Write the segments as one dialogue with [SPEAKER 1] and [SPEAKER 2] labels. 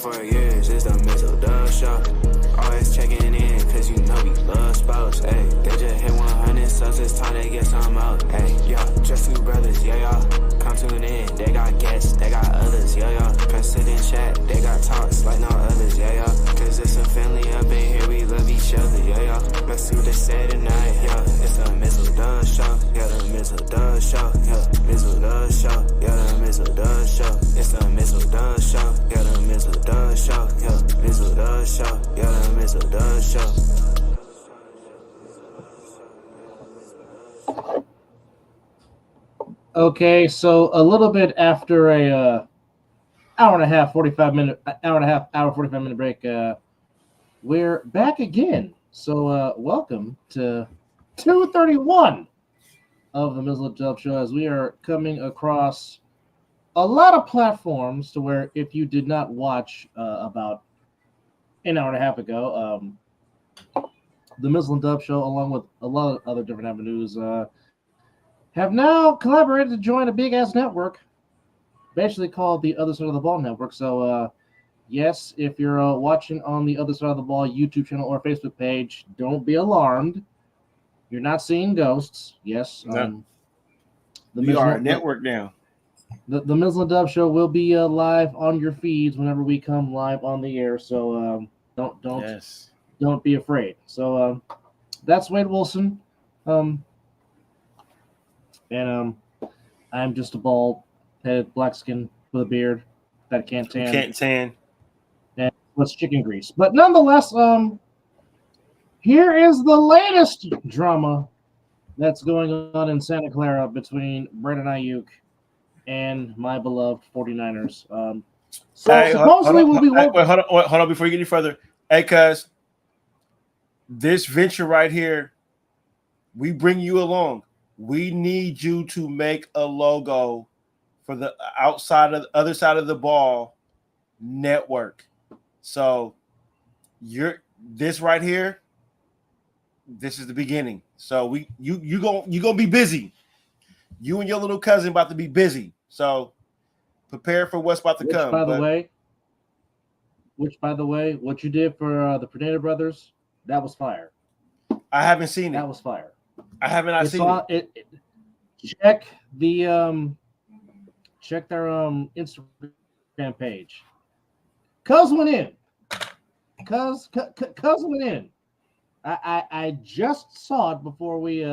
[SPEAKER 1] 4 years, it's the Mizzle Show. Always checking in, cause you know we love sports. Hey, they just hit 100 subs, it's time to get some out. Hey, yeah, just 2 brothers, yeah, yeah. Come tune in, they got guests, they got others, yeah, yeah. Press it in chat, they got talks like no others, yeah, yeah. Cause it's a family up in here, we love each other, yeah, yeah. Let's see what they say tonight, yeah. It's the Mizzle Show, yeah, the Mizzle Show, yeah. Mizzle Show, yeah, the Mizzle Show. It's the Mizzle Show, yeah, the Mizzle Show, yeah. Mizzle Show, yeah, the Mizzle Show.
[SPEAKER 2] Okay, so a little bit after a hour and a half, 45 minute break, we're back again. So welcome to 231 of the Mizzle Dub Show, as we are coming across a lot of platforms to where if you did not watch about an hour and a half ago, the Mizzle and Dub Show, along with a lot of other different avenues, have now collaborated to join a big-ass network, basically called the Other Side of the Ball Network. So, yes, if you're watching on the Other Side of the Ball YouTube channel or Facebook page, don't be alarmed. You're not seeing ghosts. Yes.
[SPEAKER 3] No. We are a network now.
[SPEAKER 2] The Mizzle and Dub Show will be live on your feeds whenever we come live on the air. So don't be afraid. So that's Wade Wilson. And I'm just a bald-headed black skin with a beard that can't tan. And with chicken grease. But nonetheless, here is the latest drama that's going on in Santa Clara between Brandon Ayuk and my beloved 49ers. Supposedly we'll be...
[SPEAKER 3] Hold on before you get any further. Hey, cuz, this venture right here, we bring you along. We need you to make a logo for the other side of the ball network. So this right here, this is the beginning. So you gonna be busy. You and your little cousin about to be busy. So prepare for what's about to come.
[SPEAKER 2] By the way, what you did for the Pineda brothers, that was fire.
[SPEAKER 3] I haven't seen it.
[SPEAKER 2] That was fire.
[SPEAKER 3] I haven't seen it.
[SPEAKER 2] Check their Instagram page. Cuz went in. Cuz went in. I just saw it before we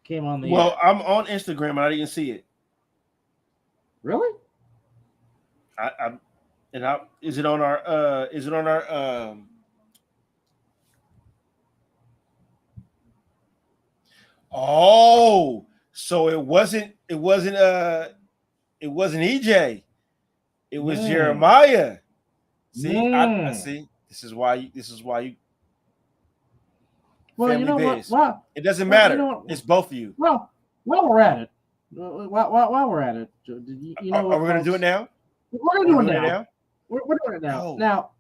[SPEAKER 2] came on the air.
[SPEAKER 3] Well, I'm on Instagram and I didn't see it.
[SPEAKER 2] Really?
[SPEAKER 3] Is it on our Oh, so it wasn't EJ. It was Jeremiah. See, I see. This is why you
[SPEAKER 2] well, you know
[SPEAKER 3] biz.
[SPEAKER 2] what? Well,
[SPEAKER 3] it doesn't matter.
[SPEAKER 2] You know what?
[SPEAKER 3] It's both of you.
[SPEAKER 2] Well, while we're at it, while we're at it, you know,
[SPEAKER 3] are we going to do it now?
[SPEAKER 2] We're going to do it now. We're doing it now.
[SPEAKER 3] Oh.
[SPEAKER 2] Now,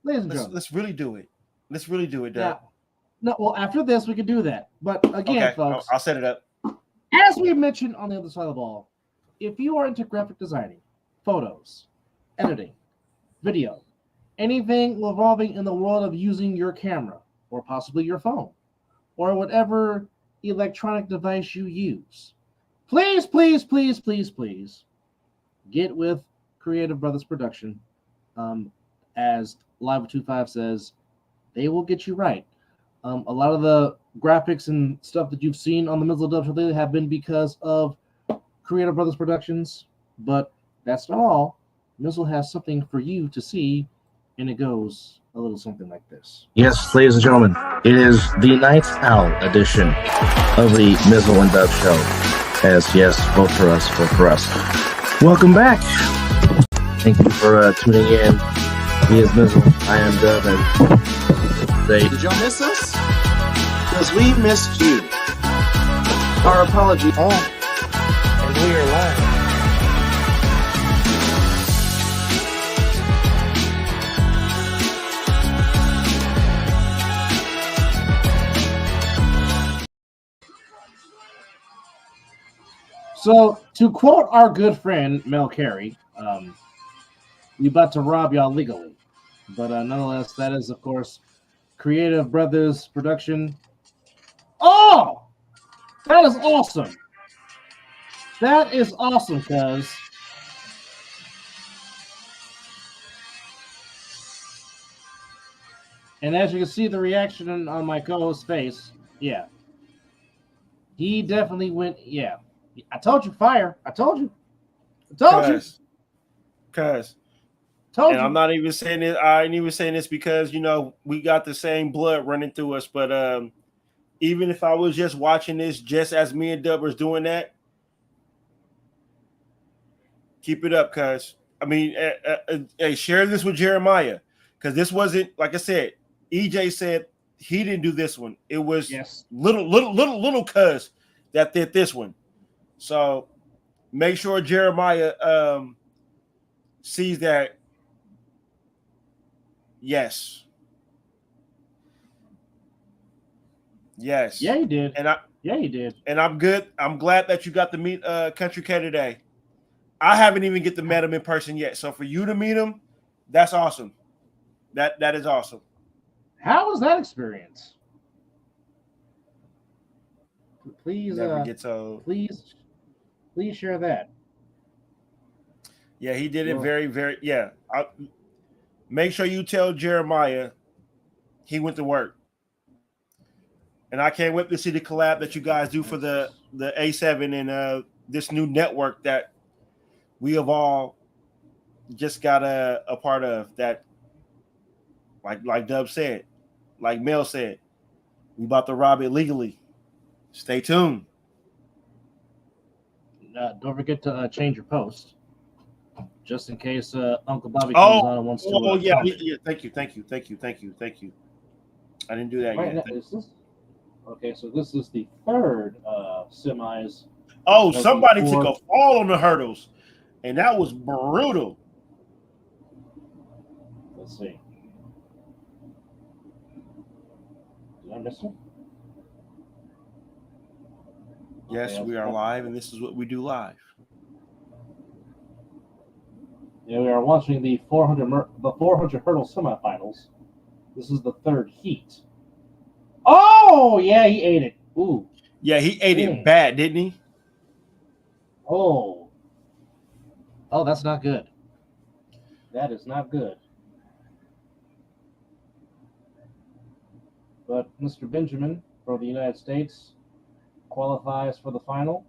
[SPEAKER 2] ladies and gentlemen,
[SPEAKER 3] let's really do it. Let's really do it, Doug.
[SPEAKER 2] No, well, after this, we can do that. But again, folks,
[SPEAKER 3] I'll set it up.
[SPEAKER 2] As we mentioned on the other side of the ball, if you are into graphic designing, photos, editing, video, anything involving in the world of using your camera or possibly your phone or whatever electronic device you use, please get with Creative Brothers Production. As Live 25 says, they will get you right. A lot of the graphics and stuff that you've seen on the Mizzle Dub Show lately have been because of Creative Brothers Productions, but that's not all. Mizzle has something for you to see, and it goes a little something like this.
[SPEAKER 4] Yes, ladies and gentlemen, it is the Night Owl edition of the Mizzle and Dub Show. As yes, vote for us. Welcome back. Thank you for tuning in. He is Mizzle. I am Dub, and
[SPEAKER 5] did y'all miss us? Because we missed you. Our apology.
[SPEAKER 4] And we are live.
[SPEAKER 2] So, to quote our good friend Mel Carey, We about to rob y'all legally. But nonetheless, that is, of course, Creative Brothers production. Oh! That is awesome. That is awesome, cuz. And as you can see the reaction on my co-host's face, yeah. He definitely went, yeah. I told you, fire. I told you. I told you.
[SPEAKER 3] Cuz.
[SPEAKER 2] Told
[SPEAKER 3] And
[SPEAKER 2] you.
[SPEAKER 3] I'm not even saying it. I ain't even saying this because, we got the same blood running through us. But even if I was just watching this just as me and Dub was doing that, keep it up, cuz. I mean, hey, share this with Jeremiah because this wasn't, like I said, EJ said he didn't do this one. It was little cuz that did this one. So make sure Jeremiah sees that. Yes. Yes.
[SPEAKER 2] Yeah, he did.
[SPEAKER 3] Yeah,
[SPEAKER 2] he did.
[SPEAKER 3] And I'm good. I'm glad that you got to meet Country K today. I haven't even get to meet him in person yet. So for you to meet him, that's awesome. That is awesome.
[SPEAKER 2] How was that experience? Please, please share that.
[SPEAKER 3] Yeah, he did it very, very. Yeah, make sure you tell Jeremiah he went to work. And I can't wait to see the collab that you guys do for the A7 and this new network that we have all just got a part of. That, like Dub said, like Mel said, we about to rob it legally. Stay tuned.
[SPEAKER 2] Don't forget to change your post, just in case Uncle Bobby comes on and wants to.
[SPEAKER 3] Oh yeah. Thank you. I didn't do that
[SPEAKER 2] right
[SPEAKER 3] yet.
[SPEAKER 2] Now, okay, so this is the third semis.
[SPEAKER 3] Oh, somebody took a fall on the hurdles, and that was brutal.
[SPEAKER 2] Let's see. Did I miss one?
[SPEAKER 3] Yes, we are live, and this is what we do live.
[SPEAKER 2] Yeah, we are watching the 400 hurdle semifinals. This is the third heat. Oh, yeah, he ate it. Ooh.
[SPEAKER 3] Yeah, he ate it bad, didn't he?
[SPEAKER 2] Oh, that's not good. That is not good. But Mr. Benjamin from the United States qualifies for the final.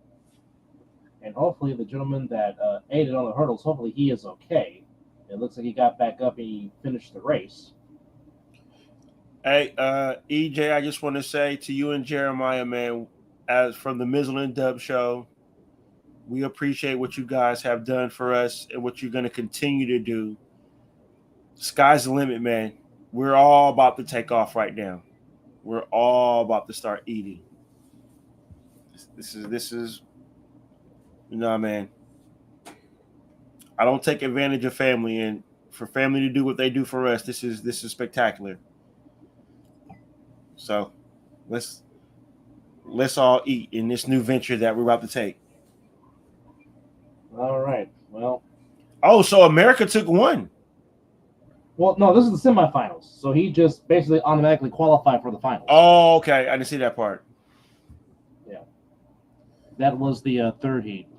[SPEAKER 2] And hopefully the gentleman that ate it on the hurdles, hopefully he is okay. It looks like he got back up and he finished the race.
[SPEAKER 3] Hey, EJ, I just want to say to you and Jeremiah, man, as from the Mizzle and Dub show, we appreciate what you guys have done for us and what you're going to continue to do. Sky's the limit, man. We're all about to take off right now. We're all about to start eating. This is, man. I don't take advantage of family, and for family to do what they do for us, this is spectacular. So let's all eat in this new venture that we're about to take.
[SPEAKER 2] All right. Well.
[SPEAKER 3] Oh, so America took one.
[SPEAKER 2] Well, no, this is the semifinals. So he just basically automatically qualified for the finals.
[SPEAKER 3] Oh, okay. I didn't see that part.
[SPEAKER 2] Yeah. That was the third heat.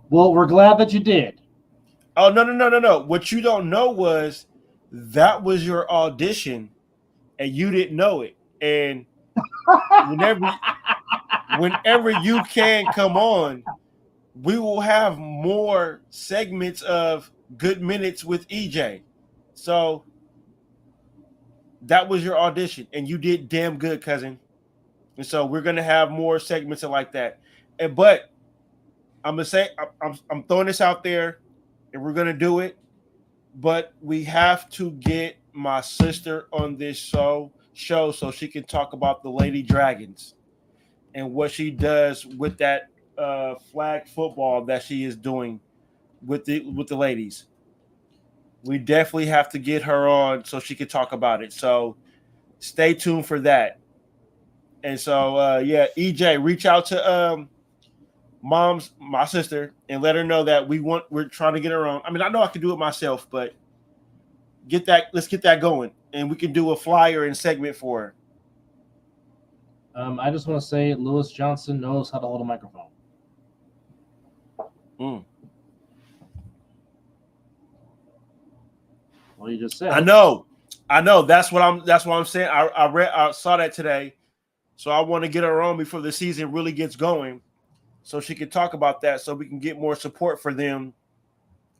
[SPEAKER 2] Well, we're glad that you did.
[SPEAKER 3] Oh, no. What you don't know was that was your audition and you didn't know it. And whenever you can come on, we will have more segments of good minutes with EJ. So that was your audition and you did damn good, cousin. And so we're going to have more segments like that. But I'm going to say, I'm throwing this out there and we're going to do it. But we have to get my sister on this show so she can talk about the Lady Dragons and what she does with that flag football that she is doing with the ladies. We definitely have to get her on so she can talk about it. So stay tuned for that. And so EJ, reach out to my sister, and let her know that we're trying to get her on. I mean, I know I can do it myself, but let's get that going, and we can do a flyer and segment for her.
[SPEAKER 2] I just want to say Lewis Johnson knows how to hold a microphone. Well, you just said.
[SPEAKER 3] I know. That's what I'm saying. I saw that today, so I want to get her on before the season really gets going, so she can talk about that, so we can get more support for them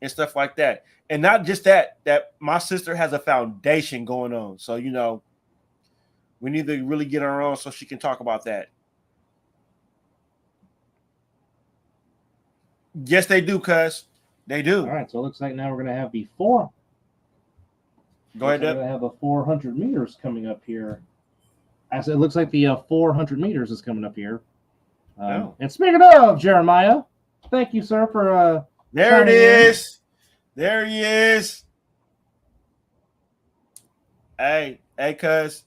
[SPEAKER 3] and stuff like that. And not just that my sister has a foundation going on, so we need to really get her on so she can talk about that. Yes, they do, cuz. They do.
[SPEAKER 2] All right, so it looks like now we're going to have the 4.
[SPEAKER 3] Go ahead,
[SPEAKER 2] Deb. We're going to have the 400 meters coming up here. As it looks like the 400 meters is coming up here. And speaking of Jeremiah, thank you, sir, for
[SPEAKER 3] there it is. There he is. Hey, cuz.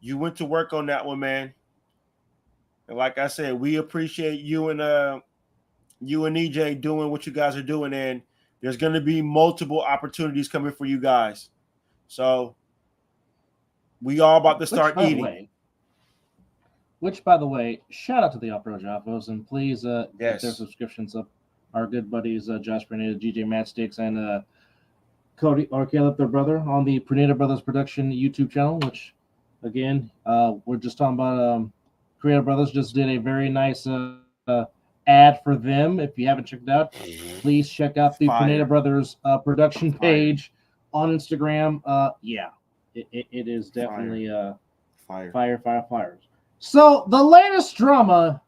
[SPEAKER 3] You went to work on that one, man. And like I said, we appreciate you and EJ doing what you guys are doing, and there's going to be multiple opportunities coming for you guys. So we all about to start eating.
[SPEAKER 2] Which, by the way, shout out to the Opera Jaffos, and please get their subscriptions up. Our good buddies Josh Pernita, GJ Matchsticks, and Cody or Caleb, their brother, on the Pernita Brothers Production YouTube channel, which again, we're just talking about Creative Brothers just did a very nice ad for them. If you haven't checked it out, please check out the Pernita Brothers production page on Instagram. It is definitely fire. So the latest drama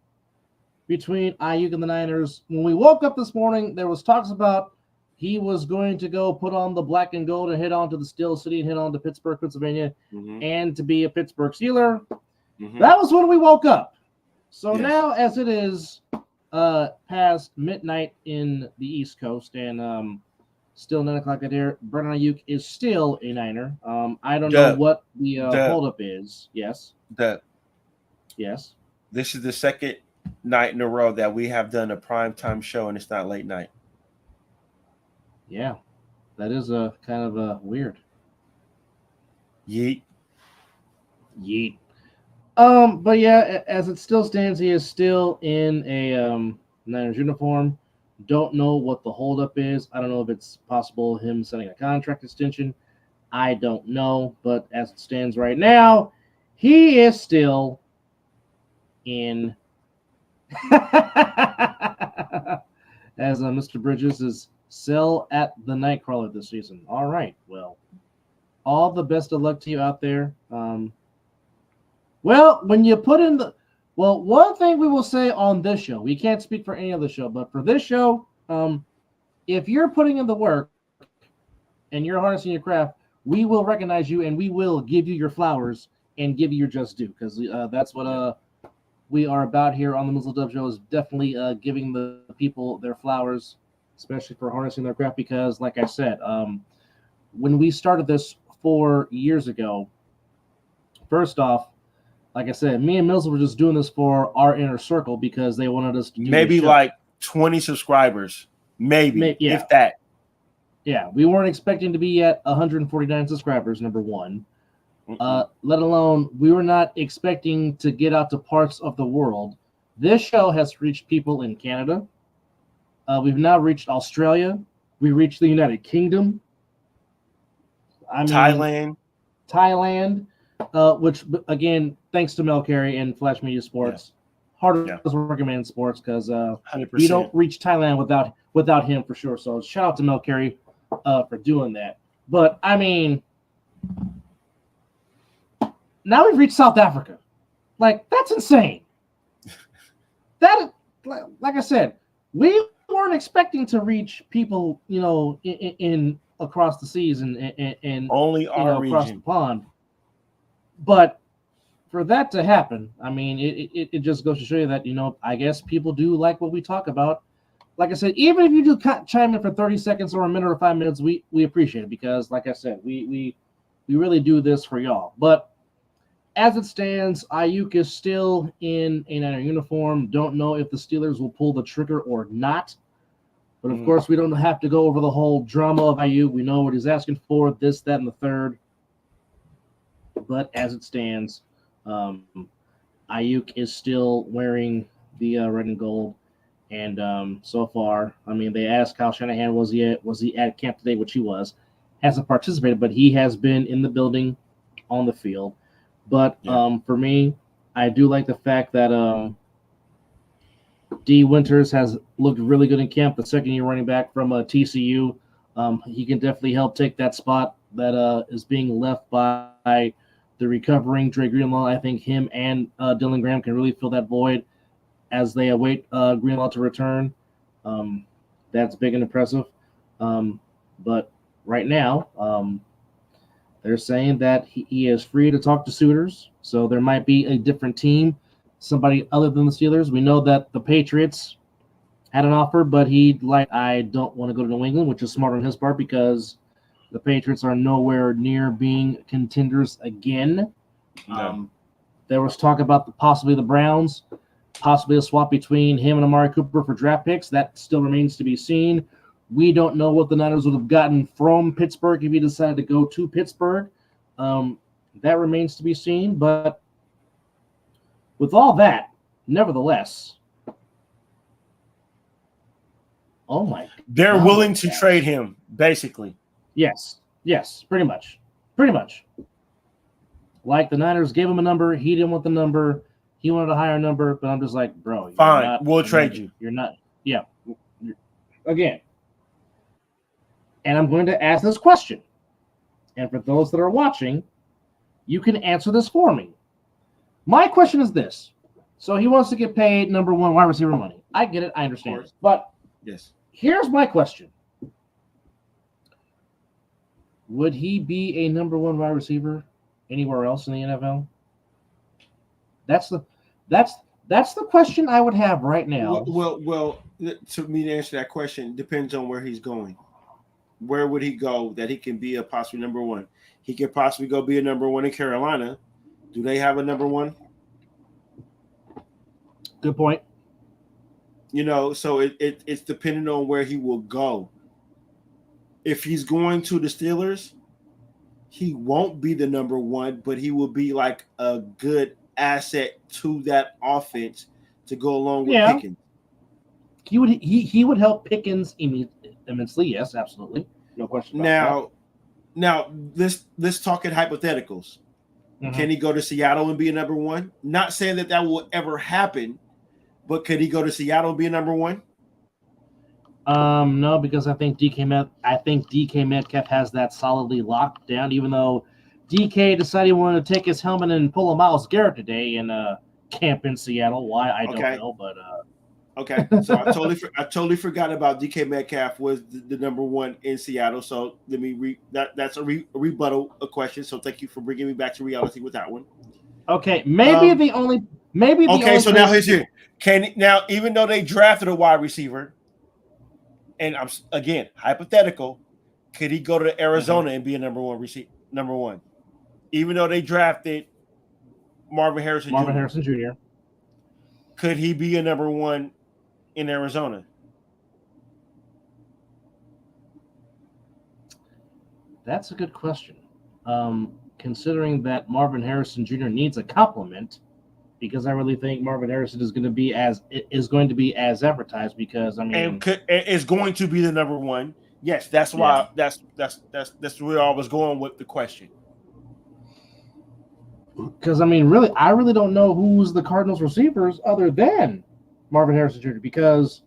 [SPEAKER 2] between Ayuk and the Niners. When we woke up this morning, there was talks about he was going to go put on the black and gold and head on to the Steel City and head on to Pittsburgh, Pennsylvania, and to be a Pittsburgh Steeler. That was when we woke up. So now, as it is past midnight in the East Coast and still 9 o'clock at there, Brandon Ayuk is still a Niner. I don't know what the holdup is. Yes. Yes.
[SPEAKER 3] This is the second night in a row that we have done a primetime show, and it's not late night.
[SPEAKER 2] Yeah, that is a kind of a weird.
[SPEAKER 3] Yeet.
[SPEAKER 2] But yeah, as it still stands, he is still in a Niners uniform. Don't know what the holdup is. I don't know if it's possible him signing a contract extension. I don't know, but as it stands right now, he is still in. As Mr. Bridges is sell at the Nightcrawler this season. All right, well, all the best of luck to you out there. Well, when you put in the one thing we will say on this show, we can't speak for any other show, but for this show, if you're putting in the work and you're harnessing your craft, we will recognize you and we will give you your flowers and give you your just due, because that's what we are about here on the Mizzle Dub Show, is definitely giving the people their flowers, especially for harnessing their craft, because like I said, when we started this 4 years ago, first off, like I said, me and Mizzle were just doing this for our inner circle because they wanted us to do
[SPEAKER 3] maybe like 20 subscribers, maybe if that.
[SPEAKER 2] Yeah, we weren't expecting to be at 149 subscribers, number one. Let alone we were not expecting to get out to parts of the world. This show has reached people in Canada. We've now reached Australia. We reached the United Kingdom. Thailand. Which, again, thanks to Mel Carey and Flash Media Sports. Hardest working man in sports, because we don't reach Thailand without him for sure. So shout out to Mel Carey for doing that. But, I mean, now we've reached South Africa. Like, that's insane. Like I said, we weren't expecting to reach people, in across the seas and
[SPEAKER 3] only our region,
[SPEAKER 2] across the pond. But for that to happen, I mean, it just goes to show you that, I guess people do like what we talk about. Like I said, even if you do chime in for 30 seconds or a minute or 5 minutes, we appreciate it, because, like I said, we really do this for y'all. But as it stands, Ayuk is still in a Niner uniform. Don't know if the Steelers will pull the trigger or not. But, of course, we don't have to go over the whole drama of Ayuk. We know what he's asking for, this, that, and the third. But as it stands, Ayuk is still wearing the red and gold. And so far, I mean, they asked Kyle Shanahan, was he at camp today, which he was. Hasn't participated, but he has been in the building on the field. But for me, I do like the fact that D. Winters has looked really good in camp, the second-year running back from TCU. He can definitely help take that spot that is being left by the recovering Dre Greenlaw. I think him and Dylan Graham can really fill that void as they await Greenlaw to return. That's big and impressive. But right now, they're saying that he is free to talk to suitors. So there might be a different team, somebody other than the Steelers. We know that the Patriots had an offer, but I don't want to go to New England, which is smart on his part because the Patriots are nowhere near being contenders again.
[SPEAKER 3] No.
[SPEAKER 2] There was talk about possibly the Browns, possibly a swap between him and Amari Cooper for draft picks. That still remains to be seen. We don't know what the Niners would have gotten from Pittsburgh if he decided to go to Pittsburgh. That remains to be seen. But with all that, nevertheless, oh my!
[SPEAKER 3] They're willing to trade him, basically.
[SPEAKER 2] Yes, pretty much. Like the Niners gave him a number, he didn't want the number. He wanted a higher number, but I'm just like, bro,
[SPEAKER 3] fine, we'll trade you.
[SPEAKER 2] You're not. Yeah. Again. And I'm going to ask this question. And for those that are watching, you can answer this for me. My question is this. So he wants to get paid number one wide receiver money. I get it. I understand it. But
[SPEAKER 3] yes,
[SPEAKER 2] here's my question. Would he be a number one wide receiver anywhere else in the NFL? That's the question I would have right now.
[SPEAKER 3] Well, to me to answer that question depends on where he's going. Where would he go that he can be a possible number one? He could possibly go be a number one in Carolina. Do they have a number one?
[SPEAKER 2] Good point.
[SPEAKER 3] So it's dependent on where he will go. If he's going to the Steelers, he won't be the number one, but he will be like a good asset to that offense to go along with Pickens.
[SPEAKER 2] He would help Pickens immensely. Yes, absolutely, no question about that.
[SPEAKER 3] Now let's talk in hypotheticals. Mm-hmm. Can he go to Seattle and be a number one? Not saying that will ever happen, but could he go to Seattle and be a number one?
[SPEAKER 2] No, because I think DK Metcalf has that solidly locked down. Even though DK decided he wanted to take his helmet and pull a Myles Garrett today in camp in Seattle. Why I don't know, but
[SPEAKER 3] okay. So I totally forgot about DK Metcalf was the number one in Seattle. So let me that's a rebuttal question. So thank you for bringing me back to reality with that one.
[SPEAKER 2] Okay, maybe the only.
[SPEAKER 3] So now here's here. Even though they drafted a wide receiver. And I'm again hypothetical. Could he go to Arizona and be a number one? Even though they drafted Marvin Harrison Jr. Could he be a number one in Arizona?
[SPEAKER 2] That's a good question. Considering that Marvin Harrison Jr. needs a compliment, because I really think Marvin Harrison is going to be as advertised. Because
[SPEAKER 3] is going to be the number one. Yes, that's why. That's where I was going with the question.
[SPEAKER 2] Because I really don't know who's the Cardinals receivers other than Marvin Harrison Jr. Because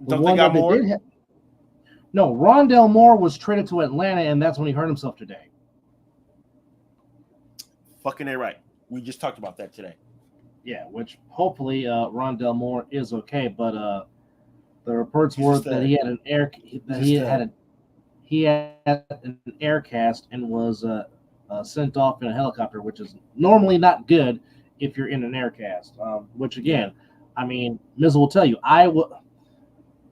[SPEAKER 2] Rondell Moore was traded to Atlanta, and that's when he hurt himself today.
[SPEAKER 3] Fucking A right. We just talked about that today.
[SPEAKER 2] Yeah, which hopefully Rondell Moore is okay, but the reports were that he had an air cast and was sent off in a helicopter, which is normally not good if you're in an air cast. Which again, Mizzle will tell you,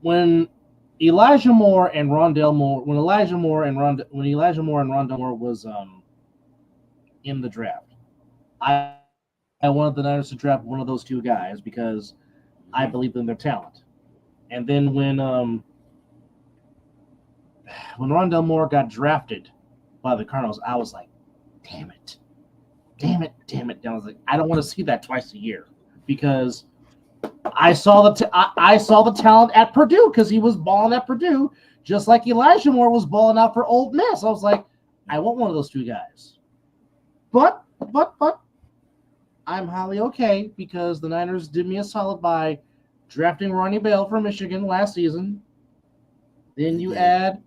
[SPEAKER 2] when Elijah Moore and Rondell Moore was in the draft, I I wanted the Niners to draft one of those two guys because I believe in their talent. And then when Rondell Moore got drafted by the Cardinals, I was like, damn it. And I was like, I don't want to see that twice a year because I saw the talent at Purdue because he was balling at Purdue just like Elijah Moore was balling out for Ole Miss. I was like, I want one of those two guys. But I'm highly okay because the Niners did me a solid by drafting Ronnie Bell from Michigan last season. Then you add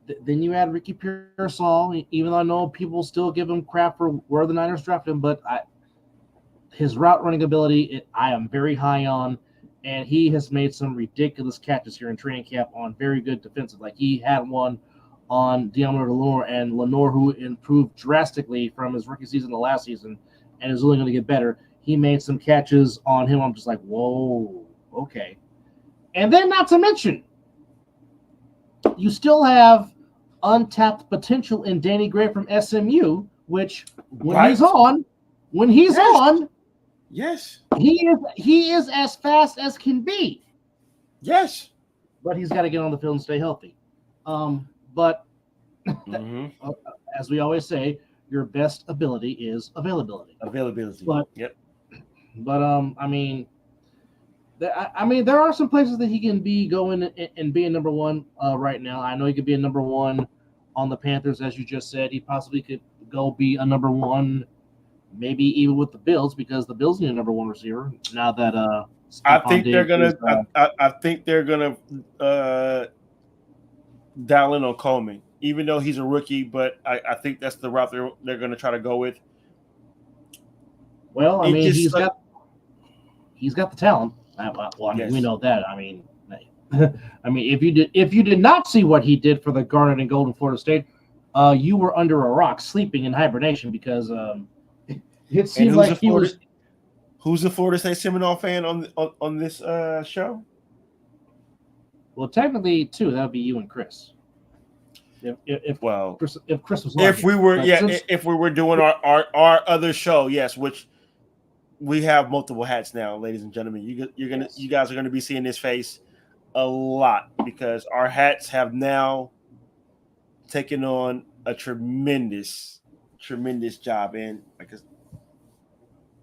[SPEAKER 2] Ricky Pearsall, even though I know people still give him crap for where the Niners drafted him, but his route running ability, I am very high on, and he has made some ridiculous catches here in training camp on very good defensive. Like he had one on Deommodore Lenoir, and Lenoir, who improved drastically from his rookie season to last season and is only going to get better. He made some catches on him. I'm just like, whoa, okay. And then not to mention, you still have untapped potential in Danny Gray from SMU, which when he's on,
[SPEAKER 3] yes,
[SPEAKER 2] he is as fast as can be.
[SPEAKER 3] Yes,
[SPEAKER 2] but he's got to get on the field and stay healthy. But as we always say, your best ability is availability. But I mean, there are some places that he can be going and being number one right now. I know he could be a number one on the Panthers, as you just said. He possibly could go be a number one, maybe even with the Bills, because the Bills need a number one receiver now that
[SPEAKER 3] I think they're gonna dial in on Coleman, even though he's a rookie. But I think that's the route they're gonna try to go with.
[SPEAKER 2] Well, I mean, he's got the talent. We know that. I mean, if you did not see what he did for the Garnet and Golden Florida State, you were under a rock, sleeping in hibernation, because it seemed like he was.
[SPEAKER 3] Who's the Florida State Seminole fan on this show?
[SPEAKER 2] Well, technically, two. That would be you and Chris. If Chris was.
[SPEAKER 3] If we were doing our other show, yes, which. We have multiple hats now, ladies and gentlemen. You guys are gonna be seeing this face a lot because our hats have now taken on a tremendous job, and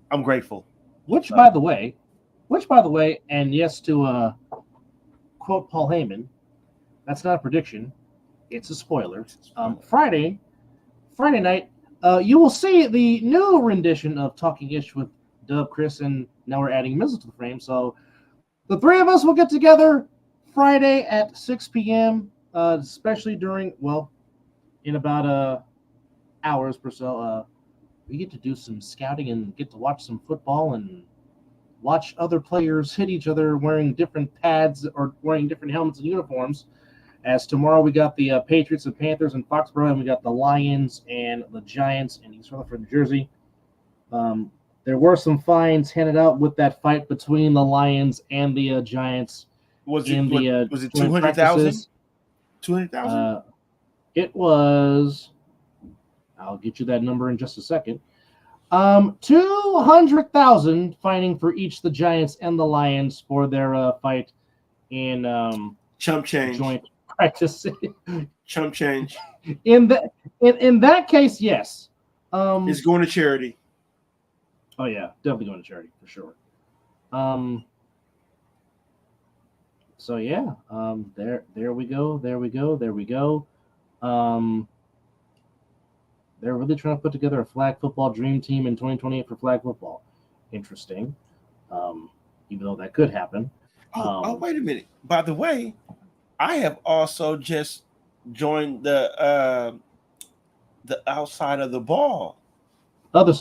[SPEAKER 3] I'm grateful.
[SPEAKER 2] Which, by the way, and yes, to quote Paul Heyman, that's not a prediction; it's a spoiler. Friday night, you will see the new rendition of Talking Ish with Dub, Chris, and now we're adding Mizzle to the frame. So the three of us will get together Friday at 6 p.m., especially in about hours or so. We get to do some scouting and get to watch some football and watch other players hit each other wearing different pads or wearing different helmets and uniforms. As tomorrow we got the Patriots and Panthers in Foxborough, and we got the Lions and the Giants in East Rutherford, New Jersey. There were some fines handed out with that fight between the Lions and the Giants.
[SPEAKER 3] Was it 200,000? 200,000?
[SPEAKER 2] It was. I'll get you that number in just a second. 200,000 fining for each the Giants and the Lions for their fight in
[SPEAKER 3] chump change
[SPEAKER 2] joint practice.
[SPEAKER 3] Chump change.
[SPEAKER 2] In that case, yes.
[SPEAKER 3] It's going to charity.
[SPEAKER 2] Oh yeah, definitely going to charity for sure. So yeah, there we go. They're really trying to put together a flag football dream team in 2028 for flag football. Interesting. Even though that could happen.
[SPEAKER 3] Wait a minute. By the way, I have also just joined the outside of the ball.
[SPEAKER 2] Other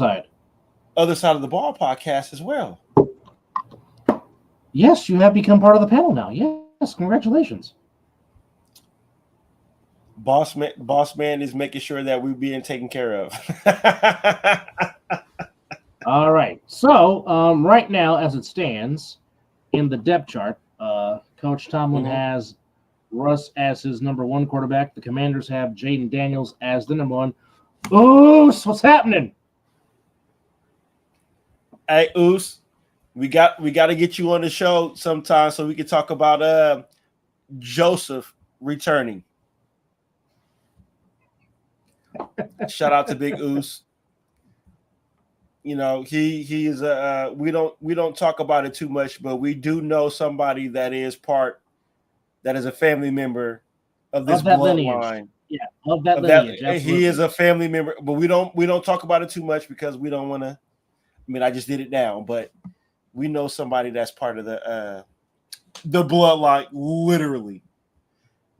[SPEAKER 2] side of the ball podcast as well. Yes, you have become part of the panel now. Yes, congratulations.
[SPEAKER 3] Boss man is making sure that we're being taken care of.
[SPEAKER 2] All right. So right now, as it stands in the depth chart, Coach Tomlin has Russ as his number one quarterback. The Commanders have Jaden Daniels as the number one. Oh, so what's happening?
[SPEAKER 3] Hey, Oos, we got to get you on the show sometime so we can talk about Joseph returning. Shout out to Big Oos. You know, he is we don't talk about it too much, but we do know somebody that is a family member of this bloodline.
[SPEAKER 2] Yeah, of that lineage.
[SPEAKER 3] He is a family member, but we don't talk about it too much because we don't want to. I mean, I just did it now, but we know somebody that's part of the bloodline, literally.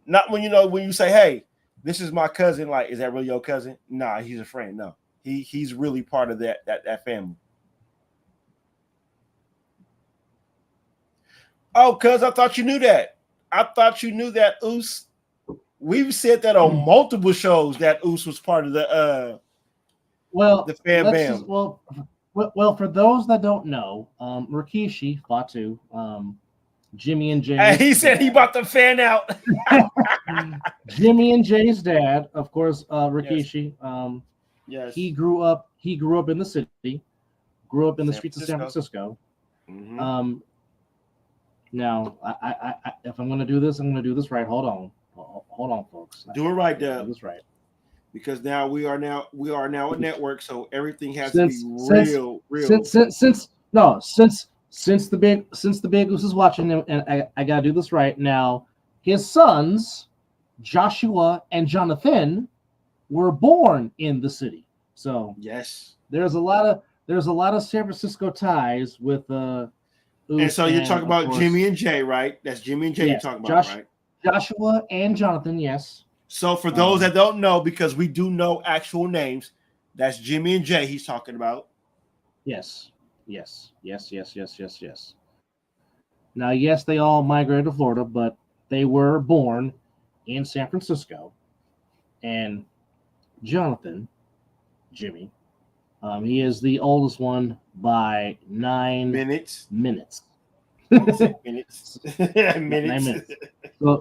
[SPEAKER 3] Not when you say, "Hey, this is my cousin." Like, is that really your cousin? Nah, he's a friend. No, he's really part of that family. Oh, cuz I thought you knew that. I thought you knew that, Oos. We've said that on multiple shows that Oos was part of the Fam Bam.
[SPEAKER 2] Well, for those that don't know, Rikishi, Fatu, Jimmy and Jay.
[SPEAKER 3] Hey, he said he about to fan out.
[SPEAKER 2] Jimmy and Jay's dad, of course, Rikishi.
[SPEAKER 3] Yes.
[SPEAKER 2] He grew up in the city, grew up in the streets of San Francisco.
[SPEAKER 3] Mm-hmm.
[SPEAKER 2] Now, I if I'm going to do this, I'm going to do this right. Hold on, folks.
[SPEAKER 3] Do it right, Dub.
[SPEAKER 2] Do this right.
[SPEAKER 3] Because now we are now a network, so everything has to be real.
[SPEAKER 2] Since the big Oos is watching, and I gotta do this right now. His sons, Joshua and Jonathan, were born in the city. So
[SPEAKER 3] yes,
[SPEAKER 2] there's a lot of San Francisco ties with Oos.
[SPEAKER 3] And so you're talking about Jimmy and Jay, right? That's Jimmy and Jay you're talking about, right?
[SPEAKER 2] Joshua and Jonathan, yes.
[SPEAKER 3] So for those that don't know, because we do know actual names, that's Jimmy and Jay he's talking about.
[SPEAKER 2] Yes. Now, yes, they all migrated to Florida, but they were born in San Francisco. And Jonathan, Jimmy, he is the oldest one by 9 minutes. Minutes.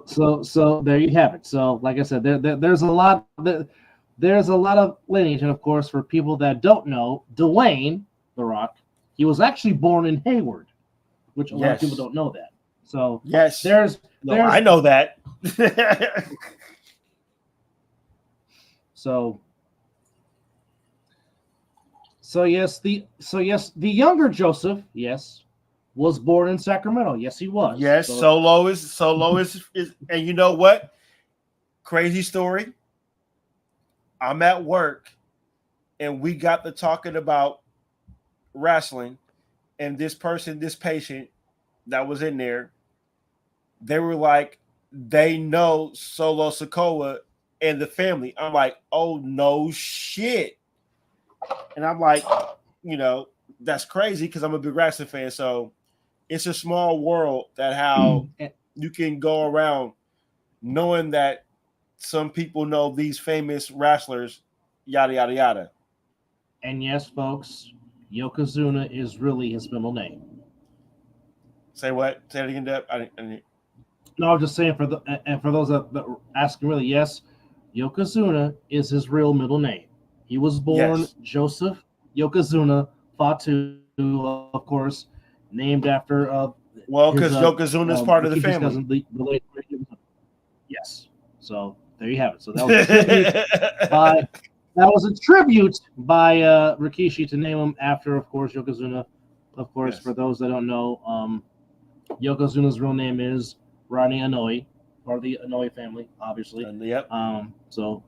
[SPEAKER 2] So there you have it. So, like I said, there's a lot of lineage, and of course, for people that don't know, Dwayne The Rock, he was actually born in Hayward, which a lot of people don't know that. So
[SPEAKER 3] yes,
[SPEAKER 2] I
[SPEAKER 3] know that.
[SPEAKER 2] So yes, the younger Joseph, yes, was born in Sacramento. Yes, he was.
[SPEAKER 3] Yes, Solo is, and you know what? Crazy story. I'm at work, and we got to talking about wrestling, and this patient that was in there, they were like, they know Solo Sikoa and the family. I'm like, oh no shit. And I'm like, that's crazy because I'm a big wrestling fan. So it's a small world that how you can go around knowing that some people know these famous wrestlers, yada, yada, yada.
[SPEAKER 2] And yes, folks, Yokozuna is really his middle name.
[SPEAKER 3] Say what? Say it again, Deb.
[SPEAKER 2] No, I'm just saying for those that are asking, really, yes, Yokozuna is his real middle name. He was born Joseph Yokozuna Fatu, of course, named after
[SPEAKER 3] because Yokozuna is part of the family.
[SPEAKER 2] Cousin, yes. So there you have it. So that was a tribute by Rikishi to name him after, of course, Yokozuna. Of course, for those that don't know, Yokozuna's real name is Ronnie Inoue, part of the Inoue family, obviously.
[SPEAKER 3] Yep.
[SPEAKER 2] So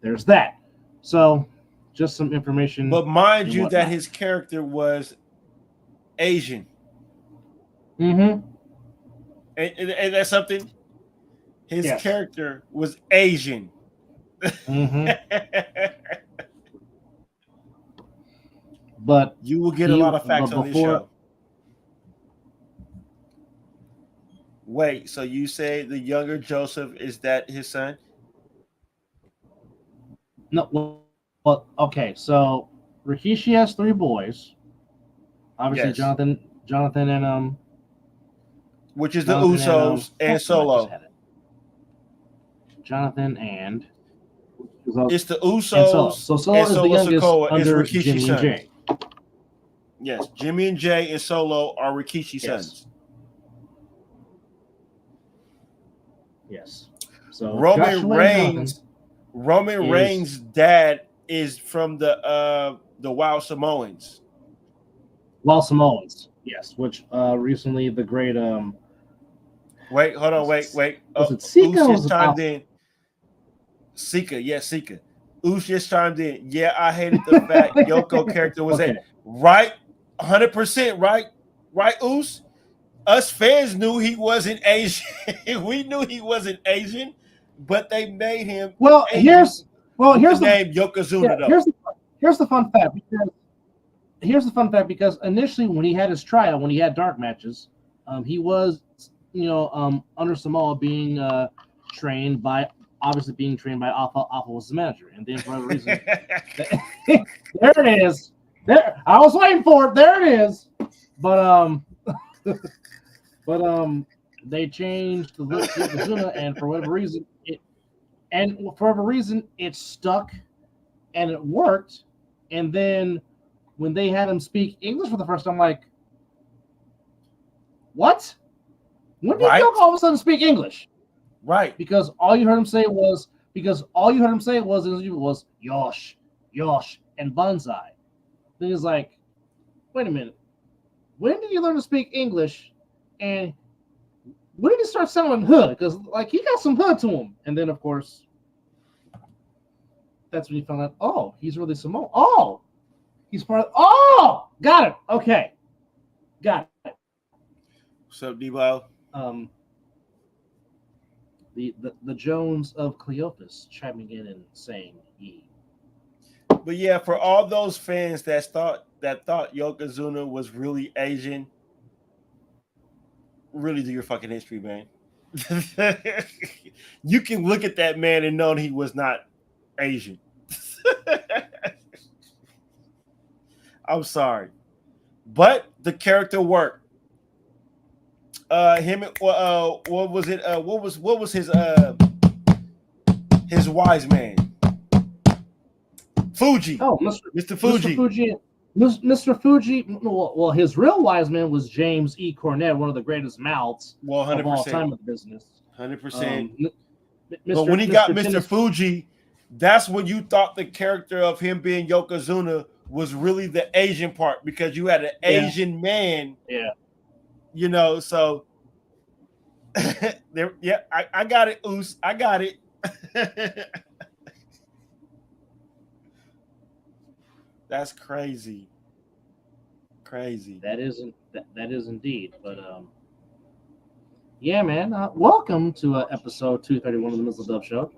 [SPEAKER 2] there's that. So just some information.
[SPEAKER 3] But mind you, that his character was Asian.
[SPEAKER 2] Mm-hmm.
[SPEAKER 3] And that's something. His character was Asian.
[SPEAKER 2] Mm-hmm. But
[SPEAKER 3] you will get a lot of facts on this show. Wait, so you say the younger Joseph, is that his son?
[SPEAKER 2] No, well, okay. So Rikishi has 3 boys. Obviously, Jonathan, and
[SPEAKER 3] which is the Usos and Solo.
[SPEAKER 2] Jonathan and
[SPEAKER 3] it's the Usos.
[SPEAKER 2] So Solo is the youngest
[SPEAKER 3] Sikoa
[SPEAKER 2] under
[SPEAKER 3] is Rikishi's
[SPEAKER 2] Jimmy and
[SPEAKER 3] son.
[SPEAKER 2] Jay.
[SPEAKER 3] Yes, Jimmy and Jay and Solo are Rikishi's sons.
[SPEAKER 2] Yes. So
[SPEAKER 3] Roman Reigns' dad is from the Wild Samoans.
[SPEAKER 2] Wild Samoans, yes. Which recently the great
[SPEAKER 3] Wait, hold on, wait.
[SPEAKER 2] Was it Sika?
[SPEAKER 3] Oos just chimed in. Sika, yes, Sika. Oos just chimed in. Yeah, I hated the fact Yoko character was in. Right, 100%, right? Right, Oos? Us fans knew he wasn't Asian. We knew he wasn't Asian, but they made him Asian. Here's the name Yokozuna, though.
[SPEAKER 2] Here's the fun fact. Because initially when he had his tryout, when he had dark matches, he was under Samoa being trained by Alpha was the manager, and then for whatever reason, there it is. There, I was waiting for it. There it is. But they changed the look to Yokozuna, and for whatever reason, it stuck, and it worked. And then when they had him speak English for the first time, I'm like, what? When did Yoko all of a sudden speak English?
[SPEAKER 3] Right.
[SPEAKER 2] Because all you heard him say was Yosh, and Banzai. Then he's like, wait a minute. When did you learn to speak English? And when did he start sounding hood? Because he got some hood to him. And then of course, that's when you found out, oh, he's really Samoan. Oh, he's part of, oh, got it. Okay. Got it.
[SPEAKER 3] What's up, Debo?
[SPEAKER 2] The Jones of Cleopas chiming in and saying ye.
[SPEAKER 3] But yeah, for all those fans that thought Yokozuna was really Asian, really do your fucking history, man. You can look at that man and know he was not Asian. I'm sorry, but the character worked. What was it? What was his wise man? Fuji.
[SPEAKER 2] Oh,
[SPEAKER 3] Mr. Fuji.
[SPEAKER 2] Mr. Fuji. Well, his real wise man was James E. Cornette, one of the greatest mouths of all time in the business.
[SPEAKER 3] 100%. But when he got Mr. Fuji, that's when you thought the character of him being Yokozuna was really the Asian part, because you had an Asian man.
[SPEAKER 2] Yeah.
[SPEAKER 3] So there. Yeah, I got it, Oos. I got it. That's crazy.
[SPEAKER 2] That is indeed. But yeah, man. Welcome to episode 231 of the Mizzle Dub Show,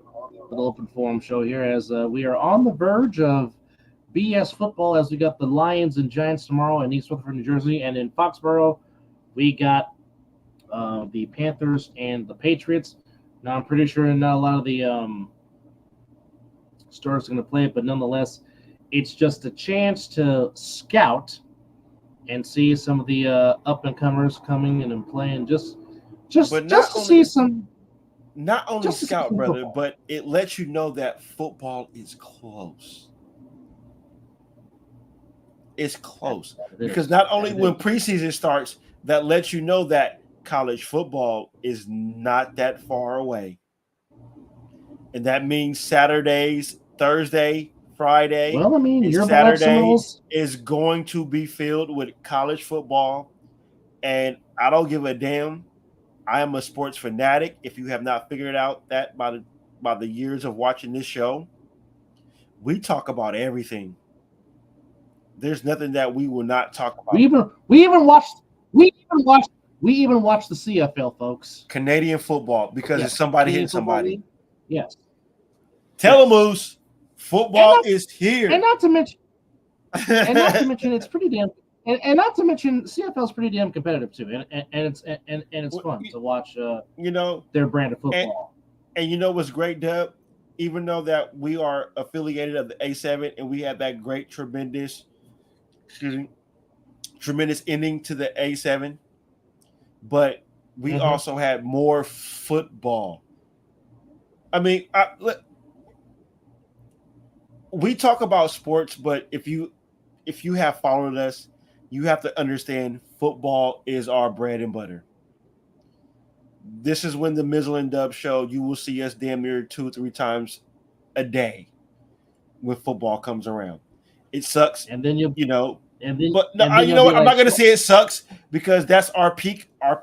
[SPEAKER 2] the open forum show here, as we are on the verge of BS football, as we got the Lions and Giants tomorrow in East Rutherford, New Jersey, and in Foxborough we got the Panthers and the Patriots. Now I'm pretty sure not a lot of the stars are going to play, but nonetheless, it's just a chance to scout and see some of the up and comers coming in and playing. Just to see some.
[SPEAKER 3] Not only scout, brother, but it lets you know that football is close. It's close because not only when preseason starts, that lets you know that college football is not that far away, and that means Saturdays, Thursday, Friday,
[SPEAKER 2] well, I mean, your
[SPEAKER 3] Saturday is going to be filled with college football, and I don't give a damn. I am a sports fanatic. If you have not figured out that by the years of watching this show, we talk about everything. There's nothing that we will not talk about.
[SPEAKER 2] We even watched the CFL, folks.
[SPEAKER 3] Canadian football, because it's somebody hitting somebody.
[SPEAKER 2] Yes.
[SPEAKER 3] Tell them, Moose, football is here.
[SPEAKER 2] And not to mention, it's pretty damn. And not to mention, CFL is pretty damn competitive too, and it's fun to watch. Their brand of football.
[SPEAKER 3] And you know what's great, Dub? Even though that we are affiliated of the A7 and we have that great, tremendous ending to the A7, but we also had more football. I mean, we talk about sports, but if you have followed us, you have to understand football is our bread and butter. This is when the Mizzle and Dub show, you will see us damn near 2-3 times a day when football comes around. It sucks,
[SPEAKER 2] And then
[SPEAKER 3] you know.
[SPEAKER 2] and then,
[SPEAKER 3] But no,
[SPEAKER 2] and then
[SPEAKER 3] you know what?
[SPEAKER 2] like,
[SPEAKER 3] I'm not gonna say it sucks because that's our peak.
[SPEAKER 2] Y'all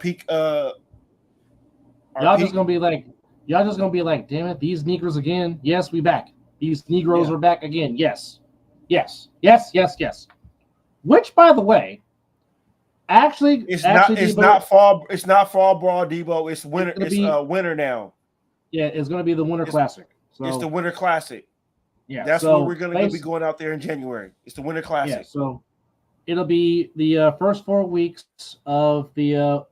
[SPEAKER 2] just gonna be like, damn it, these Negroes again. Yes, we back. These Negroes are back again. Yes. Which, by the way, actually,
[SPEAKER 3] it's
[SPEAKER 2] Debo,
[SPEAKER 3] not fall brawl, Debo. It's winter. It's
[SPEAKER 2] be,
[SPEAKER 3] winter now.
[SPEAKER 2] Yeah, it's gonna be the Winter Classic. So
[SPEAKER 3] it's the Winter Classic.
[SPEAKER 2] Yeah,
[SPEAKER 3] that's
[SPEAKER 2] so
[SPEAKER 3] where we're gonna be going out there in January. It's the Winter Classic.
[SPEAKER 2] Yeah, so it'll be the first 4 weeks of the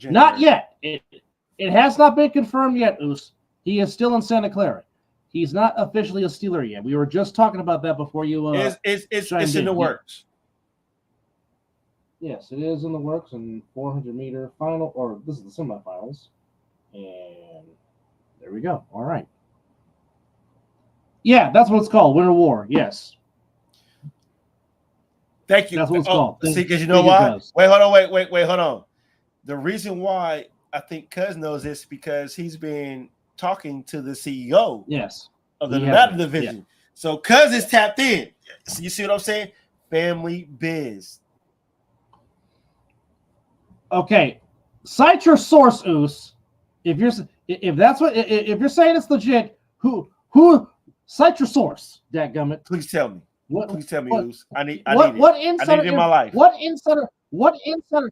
[SPEAKER 2] Not yet. It has not been confirmed yet, Oos. He is still in Santa Clara. He's not officially a Steeler yet. We were just talking about that before you.
[SPEAKER 3] It's in the works.
[SPEAKER 2] Yes, it is in the works. And 400-meter final, or this is the semifinals, and there we go. All right. Yeah, that's what it's called. Winter War. Yes.
[SPEAKER 3] Thank you.
[SPEAKER 2] That's what it's called.
[SPEAKER 3] See, because you know why? Wait, hold on. The reason why I think Cuz knows this because he's been talking to the CEO of the Nevada division. Yeah. So Cuz is tapped in. So you see what I'm saying? Family biz.
[SPEAKER 2] Okay. Cite your source, Oos. If you're saying it's legit, who cite your source, dadgummit.
[SPEAKER 3] Please tell me. Please tell me, Oos. I need
[SPEAKER 2] what
[SPEAKER 3] it.
[SPEAKER 2] Insider
[SPEAKER 3] I need it in my life.
[SPEAKER 2] What insider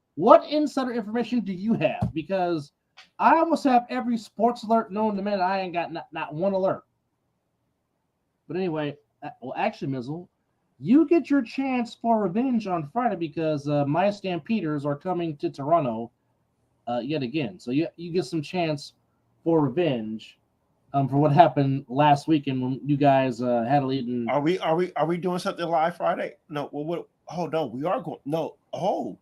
[SPEAKER 2] information do you have? Because I almost have every sports alert known to man. I ain't got not one alert. But anyway, well, actually, Mizzle, you get your chance for revenge on Friday because my Stampeders are coming to Toronto yet again. So you get some chance for revenge for what happened last weekend when you guys had a lead. And
[SPEAKER 3] Are we doing something live Friday? No. Well, what? Oh no, we are going. No. Oh,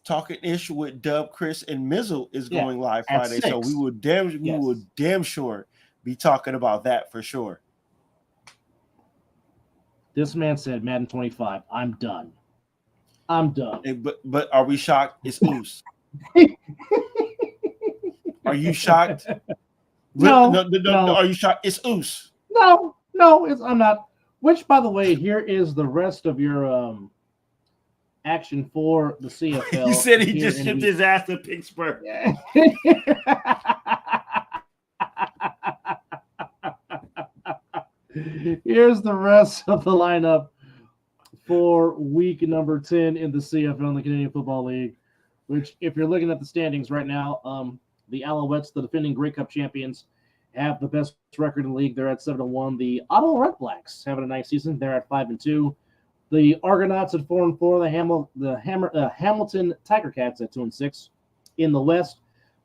[SPEAKER 3] Talking Ish with Dub, Chris, and Mizzle is going live Friday. So we will damn sure be talking about that for sure.
[SPEAKER 2] This man said Madden 25. I'm done.
[SPEAKER 3] But are we shocked? It's Oos. Are you shocked?
[SPEAKER 2] No.
[SPEAKER 3] Are you shocked? It's Oos.
[SPEAKER 2] No, I'm not. Which, by the way, here is the rest of your action for the CFL.
[SPEAKER 3] He said he just shipped his ass to Pittsburgh.
[SPEAKER 2] Here's the rest of the lineup for week number 10 in the CFL, in the Canadian Football League, which, if you're looking at the standings right now, the Alouettes, the defending Grey Cup champions, have the best record in the league. They're at 7-1. The Ottawa Red Blacks having a nice season. They're at 5-2. The Argonauts at 4-4. The Hamilton Tiger Cats at 2-6. In the West,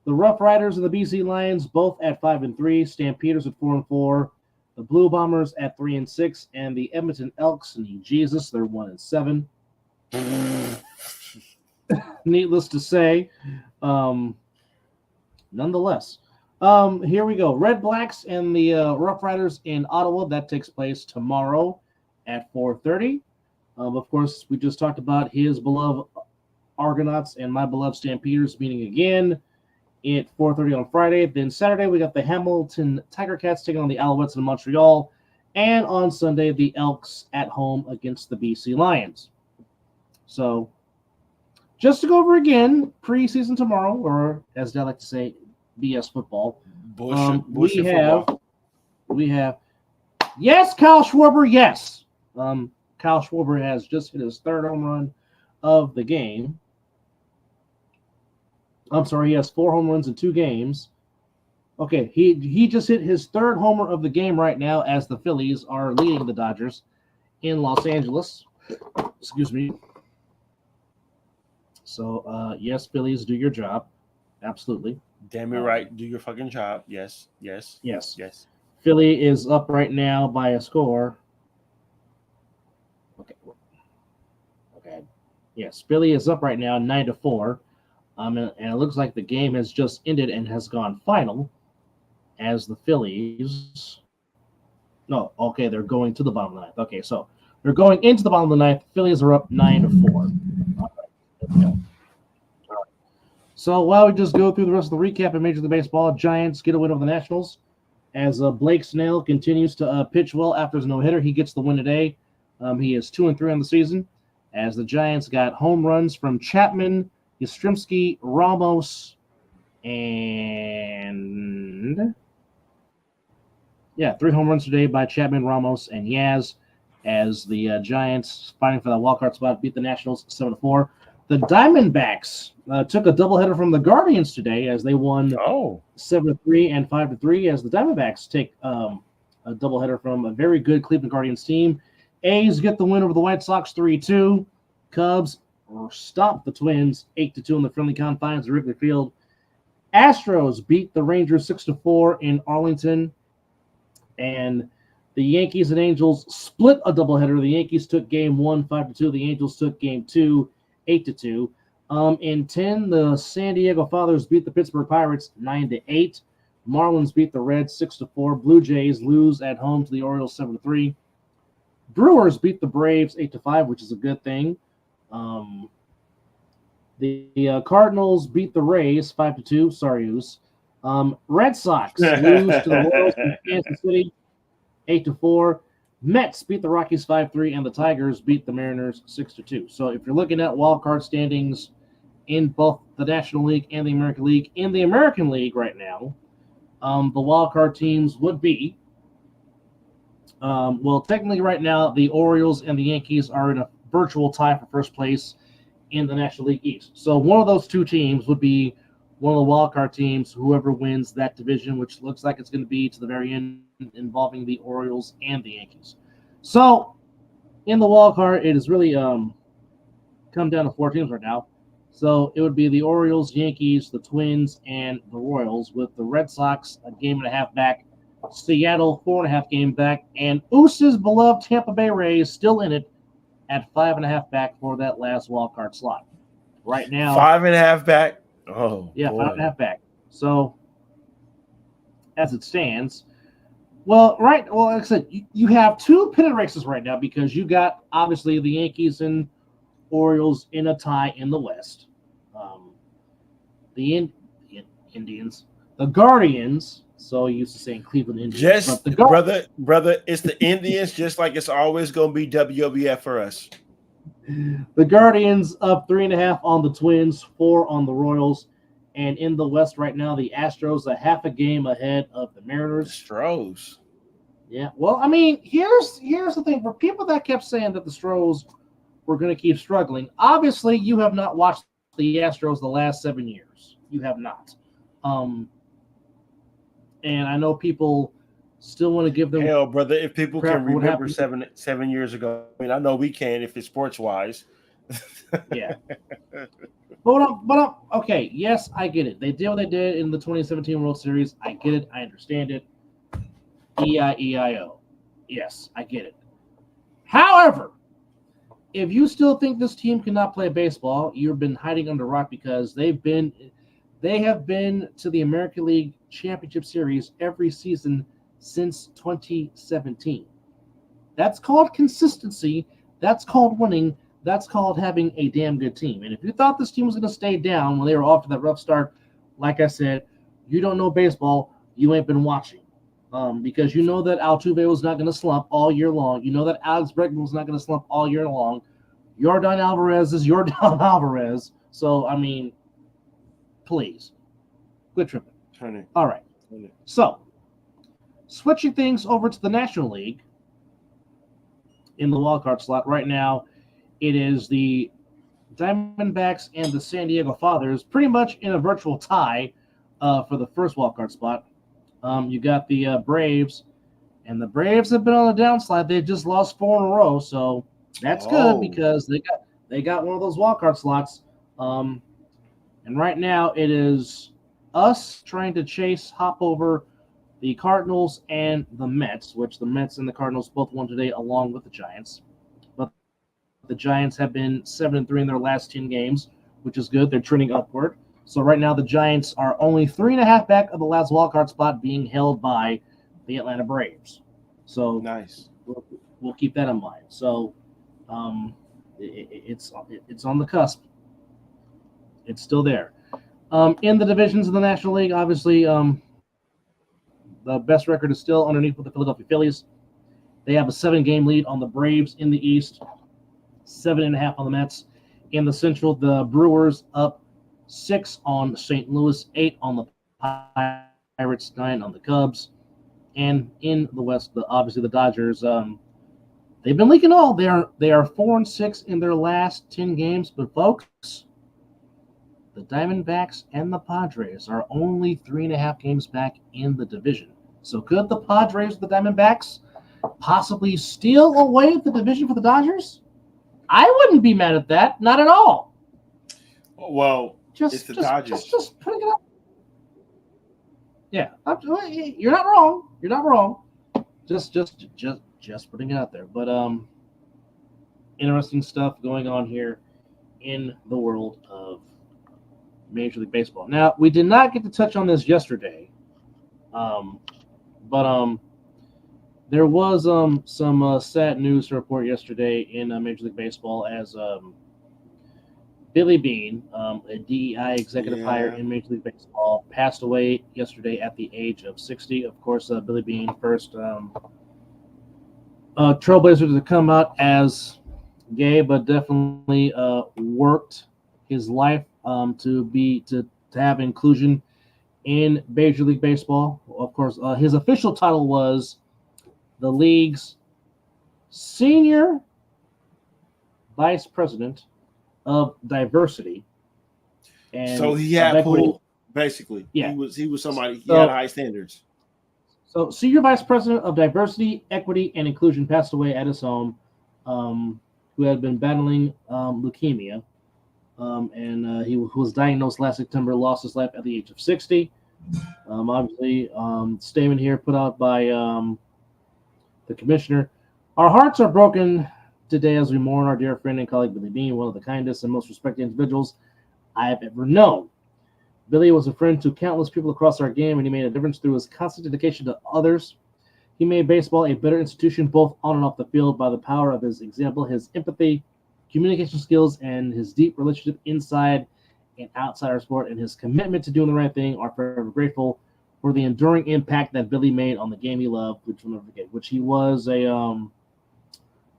[SPEAKER 2] the Rough Riders and the BC Lions both at 5-3. Stampeders at 4-4. The Blue Bombers at 3-6, and the Edmonton Elks, Jesus, they're 1-7. Needless to say, nonetheless. Here we go. Red Blacks and the Rough Riders in Ottawa. That takes place tomorrow at 4:30. Of course, we just talked about his beloved Argonauts and my beloved Stampeders meeting again at 4:30 on Friday. Then Saturday, we got the Hamilton Tiger Cats taking on the Alouettes in Montreal. And on Sunday, the Elks at home against the BC Lions. So, just to go over again, preseason tomorrow, or as they like to say, BS football.
[SPEAKER 3] Bullshit football.
[SPEAKER 2] We have, yes, Kyle Schwarber, yes. Kyle Schwarber has just hit his third home run of the game. I'm sorry, he has 4 home runs in 2 games. Okay, he just hit his third homer of the game right now as the Phillies are leading the Dodgers in Los Angeles. Excuse me. So, yes, Phillies, do your job. Absolutely.
[SPEAKER 3] Damn it right. Do your fucking job. Yes.
[SPEAKER 2] Philly is up right now by a score. Okay. Yes, Philly is up right now 9-4. And it looks like the game has just ended and has gone final as the Phillies. No, okay, they're going to the bottom of the ninth. Okay, so They're going into the bottom of the ninth. Phillies are up 9-4. So while we just go through the rest of the recap in Major League Baseball, Giants get a win over the Nationals. As Blake Snell continues to pitch well after his no-hitter, he gets the win today. He is 2-3 on the season. As the Giants got home runs from Chapman, Yastrzemski, Ramos, and 3 home runs today by Chapman, Ramos, and Yaz. As the Giants, fighting for that wildcard spot, beat the Nationals 7-4. The Diamondbacks took a doubleheader from the Guardians today as they won 7-3 and 5-3. As the Diamondbacks take a doubleheader from a very good Cleveland Guardians team. A's get the win over the White Sox 3-2. Cubs stop the Twins 8-2 in the friendly confines of Wrigley Field. Astros beat the Rangers 6-4 in Arlington. And the Yankees and Angels split a doubleheader. The Yankees took game 1 5-2. The Angels took game 2 8-2. In 10, the San Diego Fathers beat the Pittsburgh Pirates 9-8. Marlins beat the Reds 6-4. Blue Jays lose at home to the Orioles 7-3. Brewers beat the Braves 8-5, which is a good thing. The Cardinals beat the Rays 5-2. Sorry, Oos. Red Sox lose to the Royals in Kansas City 8-4. Mets beat the Rockies 5-3, and the Tigers beat the Mariners 6-2. So if you're looking at wild card standings in both the National League and the American League, in the American League right now, the wild card teams would be technically right now, the Orioles and the Yankees are in a virtual tie for first place in the National League East. So one of those two teams would be one of the wild card teams, whoever wins that division, which looks like it's going to be to the very end, involving the Orioles and the Yankees. So in the wild card, it has really come down to 4 teams right now. So it would be the Orioles, Yankees, the Twins, and the Royals, with the Red Sox a game and a half back, Seattle 4.5 game back, and Oose's beloved Tampa Bay Rays still in it at 5.5 back for that last wild card slot. Right now,
[SPEAKER 3] 5.5 back. Oh,
[SPEAKER 2] yeah,
[SPEAKER 3] boy.
[SPEAKER 2] 5.5 back. So as it stands, like I said, you have 2 pennant races right now because you got obviously the Yankees and Orioles in a tie in the West. The Indians, the Guardians. So used to saying Cleveland Indians.
[SPEAKER 3] Just
[SPEAKER 2] but
[SPEAKER 3] brother, it's the Indians, just like it's always going to be WWF for us.
[SPEAKER 2] The Guardians up 3.5 on the Twins, 4 on the Royals, and in the West right now, the Astros a half a game ahead of the Mariners.
[SPEAKER 3] Stros.
[SPEAKER 2] Yeah, well, I mean, here's the thing for people that kept saying that the Stros were going to keep struggling. Obviously, you have not watched the Astros the last 7 years. You have not. And I know people still want to give them.
[SPEAKER 3] Hell, brother, if people can remember
[SPEAKER 2] happened.
[SPEAKER 3] 7 years ago, I mean, I know we can if it's sports wise.
[SPEAKER 2] Yeah. But okay. Yes, I get it. They did what they did in the 2017 World Series. I get it. I understand it. E-I-E-I-O. Yes, I get it. However, if you still think this team cannot play baseball, you've been hiding under a rock because they have been to the American League Championship Series every season since 2017. That's called consistency. That's called winning. That's called having a damn good team. And if you thought this team was going to stay down when they were off to that rough start, like I said, you don't know baseball. You ain't been watching. Because you know that Altuve was not going to slump all year long. You know that Alex Bregman was not going to slump all year long. Yordan Alvarez is Yordan Alvarez. So, I mean, please, quit tripping.
[SPEAKER 3] Honey.
[SPEAKER 2] All right. So, switching things over to the National League in the wildcard slot right now, it is the Diamondbacks and the San Diego Fathers pretty much in a virtual tie for the first wildcard spot. You got the Braves, and the Braves have been on the downslide. They've just lost 4 in a row, so that's good because they got one of those wildcard slots. And right now it is us trying to hop over the Cardinals and the Mets, which the Mets and the Cardinals both won today along with the Giants. But the Giants have been 7-3 in their last 10 games, which is good. They're trending upward. So right now the Giants are only 3.5 back of the last wildcard spot being held by the Atlanta Braves. So
[SPEAKER 3] nice.
[SPEAKER 2] we'll keep that in mind. So it's on the cusp. It's still there. In the divisions of the National League, obviously, the best record is still underneath with the Philadelphia Phillies. They have a 7-game lead on the Braves in the East, 7.5 on the Mets. In the Central, the Brewers up 6 on St. Louis, 8 on the Pirates, 9 on the Cubs. And in the West, obviously the Dodgers, they've been leaking all. They are 4-6 in their last 10 games, but folks, the Diamondbacks and the Padres are only 3.5 games back in the division. So could the Padres, the Diamondbacks, possibly steal away the division for the Dodgers? I wouldn't be mad at that. Not at all.
[SPEAKER 3] Well, it's the Dodgers.
[SPEAKER 2] Just putting it up. Yeah, you're not wrong. You're not wrong. Just putting it out there. But interesting stuff going on here in the world of Major League Baseball. Now, we did not get to touch on this yesterday, but there was some sad news to report yesterday in Major League Baseball as Billy Beane, a DEI executive hire in Major League Baseball, passed away yesterday at the age of 60. Of course, Billy Beane, first trailblazer to come out as gay, but definitely worked his life to have inclusion in Major League Baseball. Of course, his official title was the league's senior vice president of diversity. And
[SPEAKER 3] so he had pull, basically.
[SPEAKER 2] Yeah.
[SPEAKER 3] He was somebody, he had high standards.
[SPEAKER 2] So senior vice president of diversity, equity, and inclusion passed away at his home, who had been battling leukemia. And he was diagnosed last September, lost his life at the age of 60. Obviously, statement here put out by the commissioner. Our hearts are broken today as we mourn our dear friend and colleague Billy Beane, one of the kindest and most respected individuals I have ever known. Billy was a friend to countless people across our game, and he made a difference through his constant dedication to others. He made baseball a better institution both on and off the field by the power of his example, his empathy, communication skills, and his deep relationship inside and outside our sport, and his commitment to doing the right thing. Are forever grateful for the enduring impact that Billy made on the game he loved, which we'll never forget, which he was a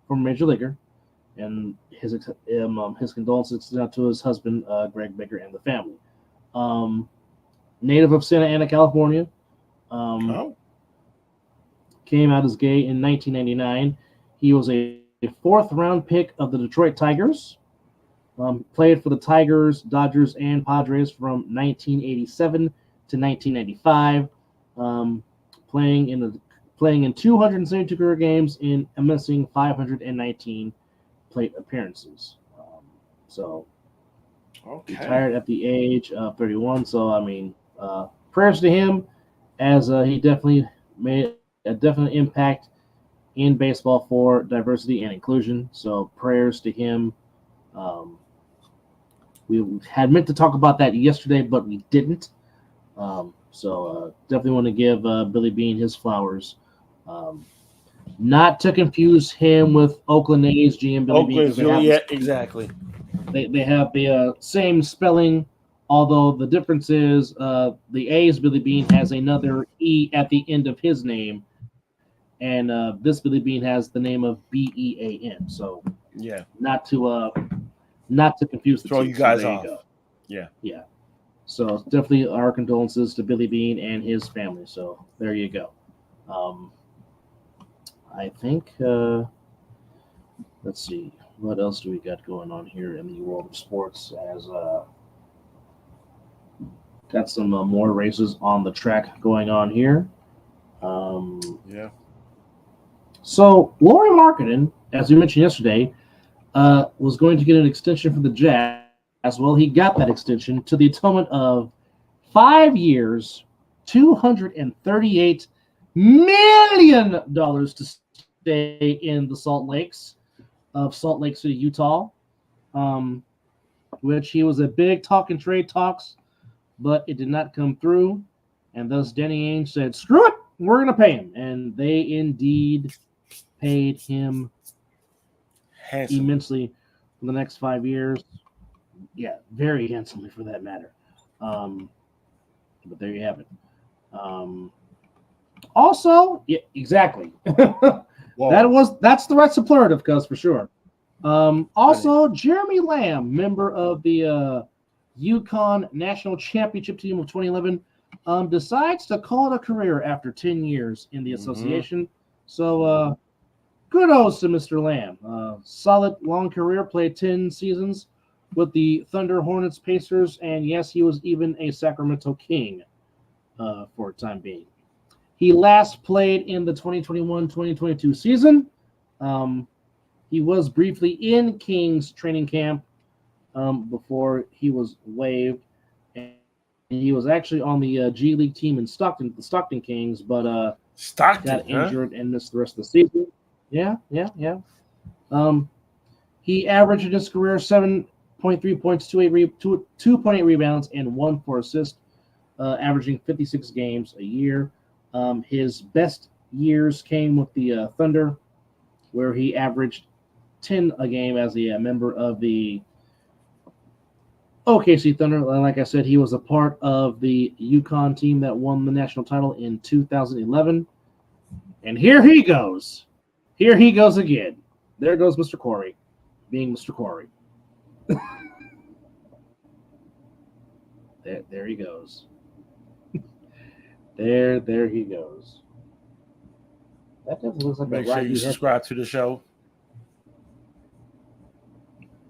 [SPEAKER 2] former major leaguer, and his condolences out to his husband, Greg Baker, and the family. Native of Santa Ana, California, came out as gay in 1999. He was a 4th-round pick of the Detroit Tigers. Played for the Tigers, Dodgers, and Padres from 1987 to 1995. Playing in 272 career games in amassing 519 plate appearances. Retired at the age of 31. So, I mean, prayers to him, as he definitely made a definite impact in baseball for diversity and inclusion. So prayers to him. We had meant to talk about that yesterday, but we didn't. So definitely want to give Billy Beane his flowers. Not to confuse him with Oakland A's GM Billy Beane.
[SPEAKER 3] Yeah, exactly.
[SPEAKER 2] They have the same spelling, although the difference is the A's Billy Beane has another E at the end of his name, and this Billy Beane has the name of Bean. So
[SPEAKER 3] yeah,
[SPEAKER 2] not to confuse the
[SPEAKER 3] throw
[SPEAKER 2] two.
[SPEAKER 3] you guys
[SPEAKER 2] so
[SPEAKER 3] off.
[SPEAKER 2] Yeah. So definitely our condolences to Billy Beane and his family. So there you go. I think let's see, what else do we got going on here in the world of sports? As got some more races on the track going on here. So Lauri Markkanen, as we mentioned yesterday, was going to get an extension for the Jazz. Well, he got that extension to the atonement of 5 years, $238 million to stay in the Salt Lakes of Salt Lake City, Utah, which he was a big talk in trade talks, but it did not come through. And thus Danny Ainge said, screw it, we're going to pay him. And they indeed paid him
[SPEAKER 3] Handsome.
[SPEAKER 2] immensely for the next 5 years. Yeah, very handsomely for that matter. But there you have it. Also, yeah, exactly. That's the right superlative, cuz for sure. Also, Jeremy Lamb, member of the Yukon National Championship team of 2011, decides to call it a career after 10 years in the association. So, kudos to Mr. Lamb. Solid long career, played 10 seasons with the Thunder, Hornets, Pacers, and yes, he was even a Sacramento King for a time being. He last played in the 2021-2022 season. He was briefly in Kings training camp before he was waived. And he was actually on the G League team in Stockton, the Stockton Kings, but got injured and missed the rest of the season. Yeah. He averaged in his career 7.3 points, 2.8 rebounds, and 1 assist, averaging 56 games a year. His best years came with the Thunder, where he averaged 10 a game as a member of the OKC Thunder. Like I said, he was a part of the Yukon team that won the national title in 2011. And here he goes. Here he goes again. There goes Mr. Corey, being Mr. Corey. There he goes. There he goes. That definitely looks like
[SPEAKER 3] Make sure you subscribe to the show.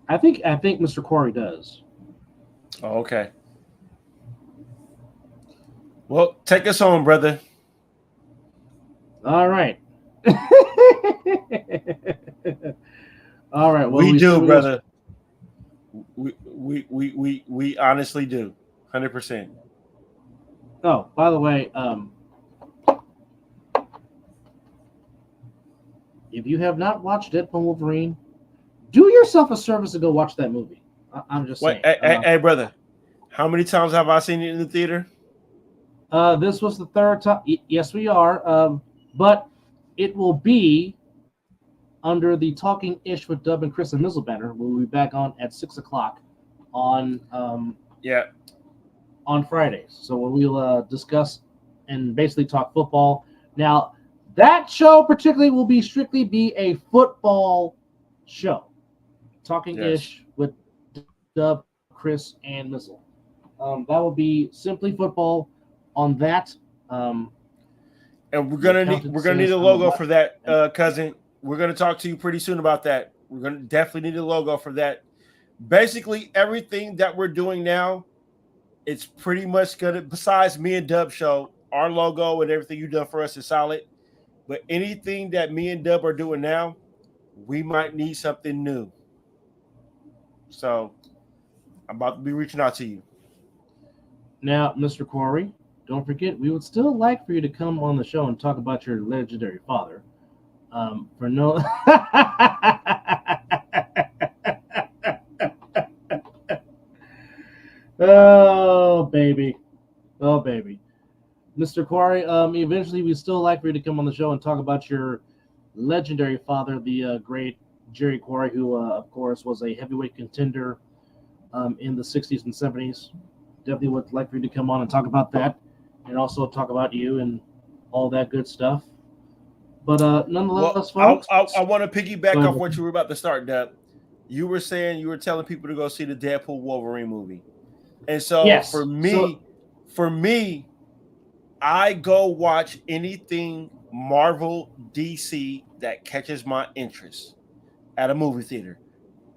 [SPEAKER 2] I think Mr. Corey does.
[SPEAKER 3] Oh, okay. Well, take us home, brother.
[SPEAKER 2] All right. All right. Well,
[SPEAKER 3] we do, brother. We honestly do. 100%.
[SPEAKER 2] Oh, by the way, if you have not watched Deadpool and Wolverine, do yourself a service to go watch that movie. I'm just saying.
[SPEAKER 3] Hey, brother, how many times have I seen it in the theater?
[SPEAKER 2] This was the third time. Yes, we are. But it will be under the Talking Ish with Dub and Chris and Mizzle banner. We'll be back on at 6:00 on on Fridays. So we'll discuss and basically talk football. Now, that show particularly will be strictly a football show. Talking Ish with Dub, Chris, and Mizzle. That will be simply football on that.
[SPEAKER 3] And we're gonna need a logo for that, cousin. We're gonna talk to you pretty soon about that. We're gonna definitely need a logo for that. Basically, everything that we're doing now, it's pretty much gonna. Besides me and Dub show, our logo and everything you've done for us is solid. But anything that me and Dub are doing now, we might need something new. So I'm about to be reaching out to you.
[SPEAKER 2] Now, Mr. Corey, don't forget, we would still like for you to come on the show and talk about your legendary father. For no... Oh, baby. Mr. Corey, eventually we still like for you to come on the show and talk about your legendary father, the great Jerry Corey, who, of course, was a heavyweight contender in the 60s and 70s. Definitely would like for you to come on and talk about that and also talk about you and all that good stuff. But nonetheless, folks,
[SPEAKER 3] I want to piggyback off what you were about to start, Deb. You were saying you were telling people to go see the Deadpool Wolverine movie. And so for me, I go watch anything Marvel, DC that catches my interest at a movie theater.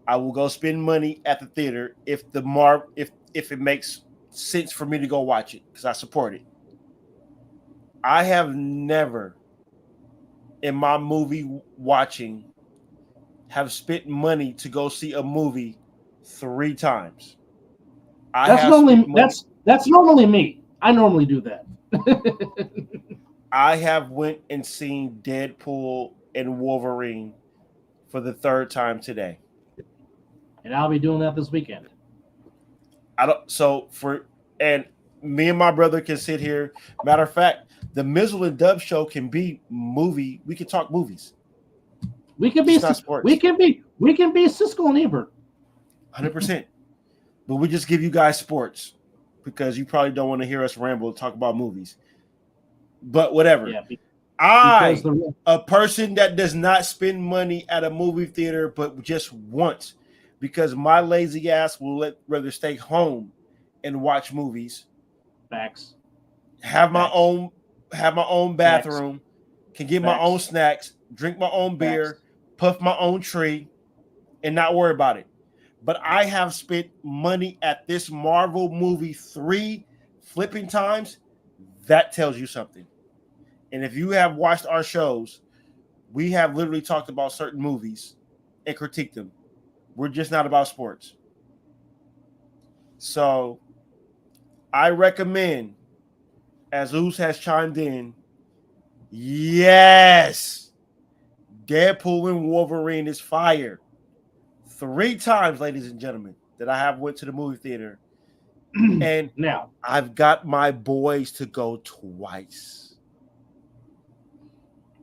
[SPEAKER 3] I will go spend money at the theater if it makes sense for me to go watch it because I support it. I have never in my movie watching have spent money to go see a movie 3 times.
[SPEAKER 2] That's normally me. I normally do that.
[SPEAKER 3] I have went and seen Deadpool and Wolverine for the 3rd time today.
[SPEAKER 2] And I'll be doing that this weekend.
[SPEAKER 3] And me and my brother can sit here. Matter of fact, the Mizzle and Dub show can be movie. We can talk movies.
[SPEAKER 2] We can be
[SPEAKER 3] not sports.
[SPEAKER 2] we can be Siskel and Ebert.
[SPEAKER 3] 100%. But we just give you guys sports because you probably don't want to hear us ramble and talk about movies. But whatever.
[SPEAKER 2] Yeah,
[SPEAKER 3] a person that does not spend money at a movie theater but just once, because my lazy ass will rather stay home and watch movies.
[SPEAKER 2] Facts.
[SPEAKER 3] Have my own bathroom, can get my own snacks, drink my own beer, puff my own tree, and not worry about it. But I have spent money at this Marvel movie 3 flipping times. That tells you something. And if you have watched our shows, we have literally talked about certain movies and critiqued them. We're just not about sports. So I recommend, as Oos has chimed in, yes, Deadpool and Wolverine is fire. 3 times, ladies and gentlemen, that I have went to the movie theater. And
[SPEAKER 2] now
[SPEAKER 3] I've got my boys to go twice.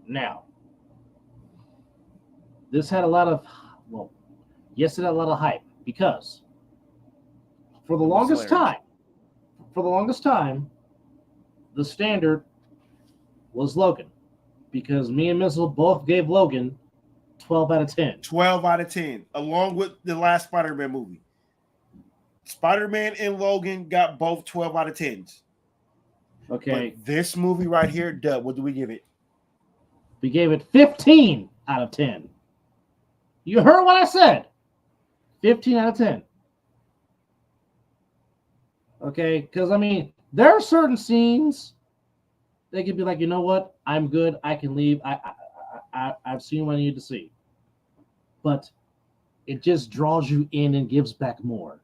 [SPEAKER 2] Now, this had a lot of, it had a lot of hype because for the longest time, the standard was Logan, because me and Mizzle both gave Logan 12 out of 10.
[SPEAKER 3] 12 out of 10, along with the last Spider-Man movie. Spider-Man and Logan got both 12 out of 10s.
[SPEAKER 2] Okay.
[SPEAKER 3] But this movie right here, Dub, what do we give it?
[SPEAKER 2] We gave it 15 out of 10. You heard what I said. 15 out of 10. Okay, because, I mean, there are certain scenes they could be like, you know what? I'm good. I can leave. I've seen what I need to see. But it just draws you in and gives back more.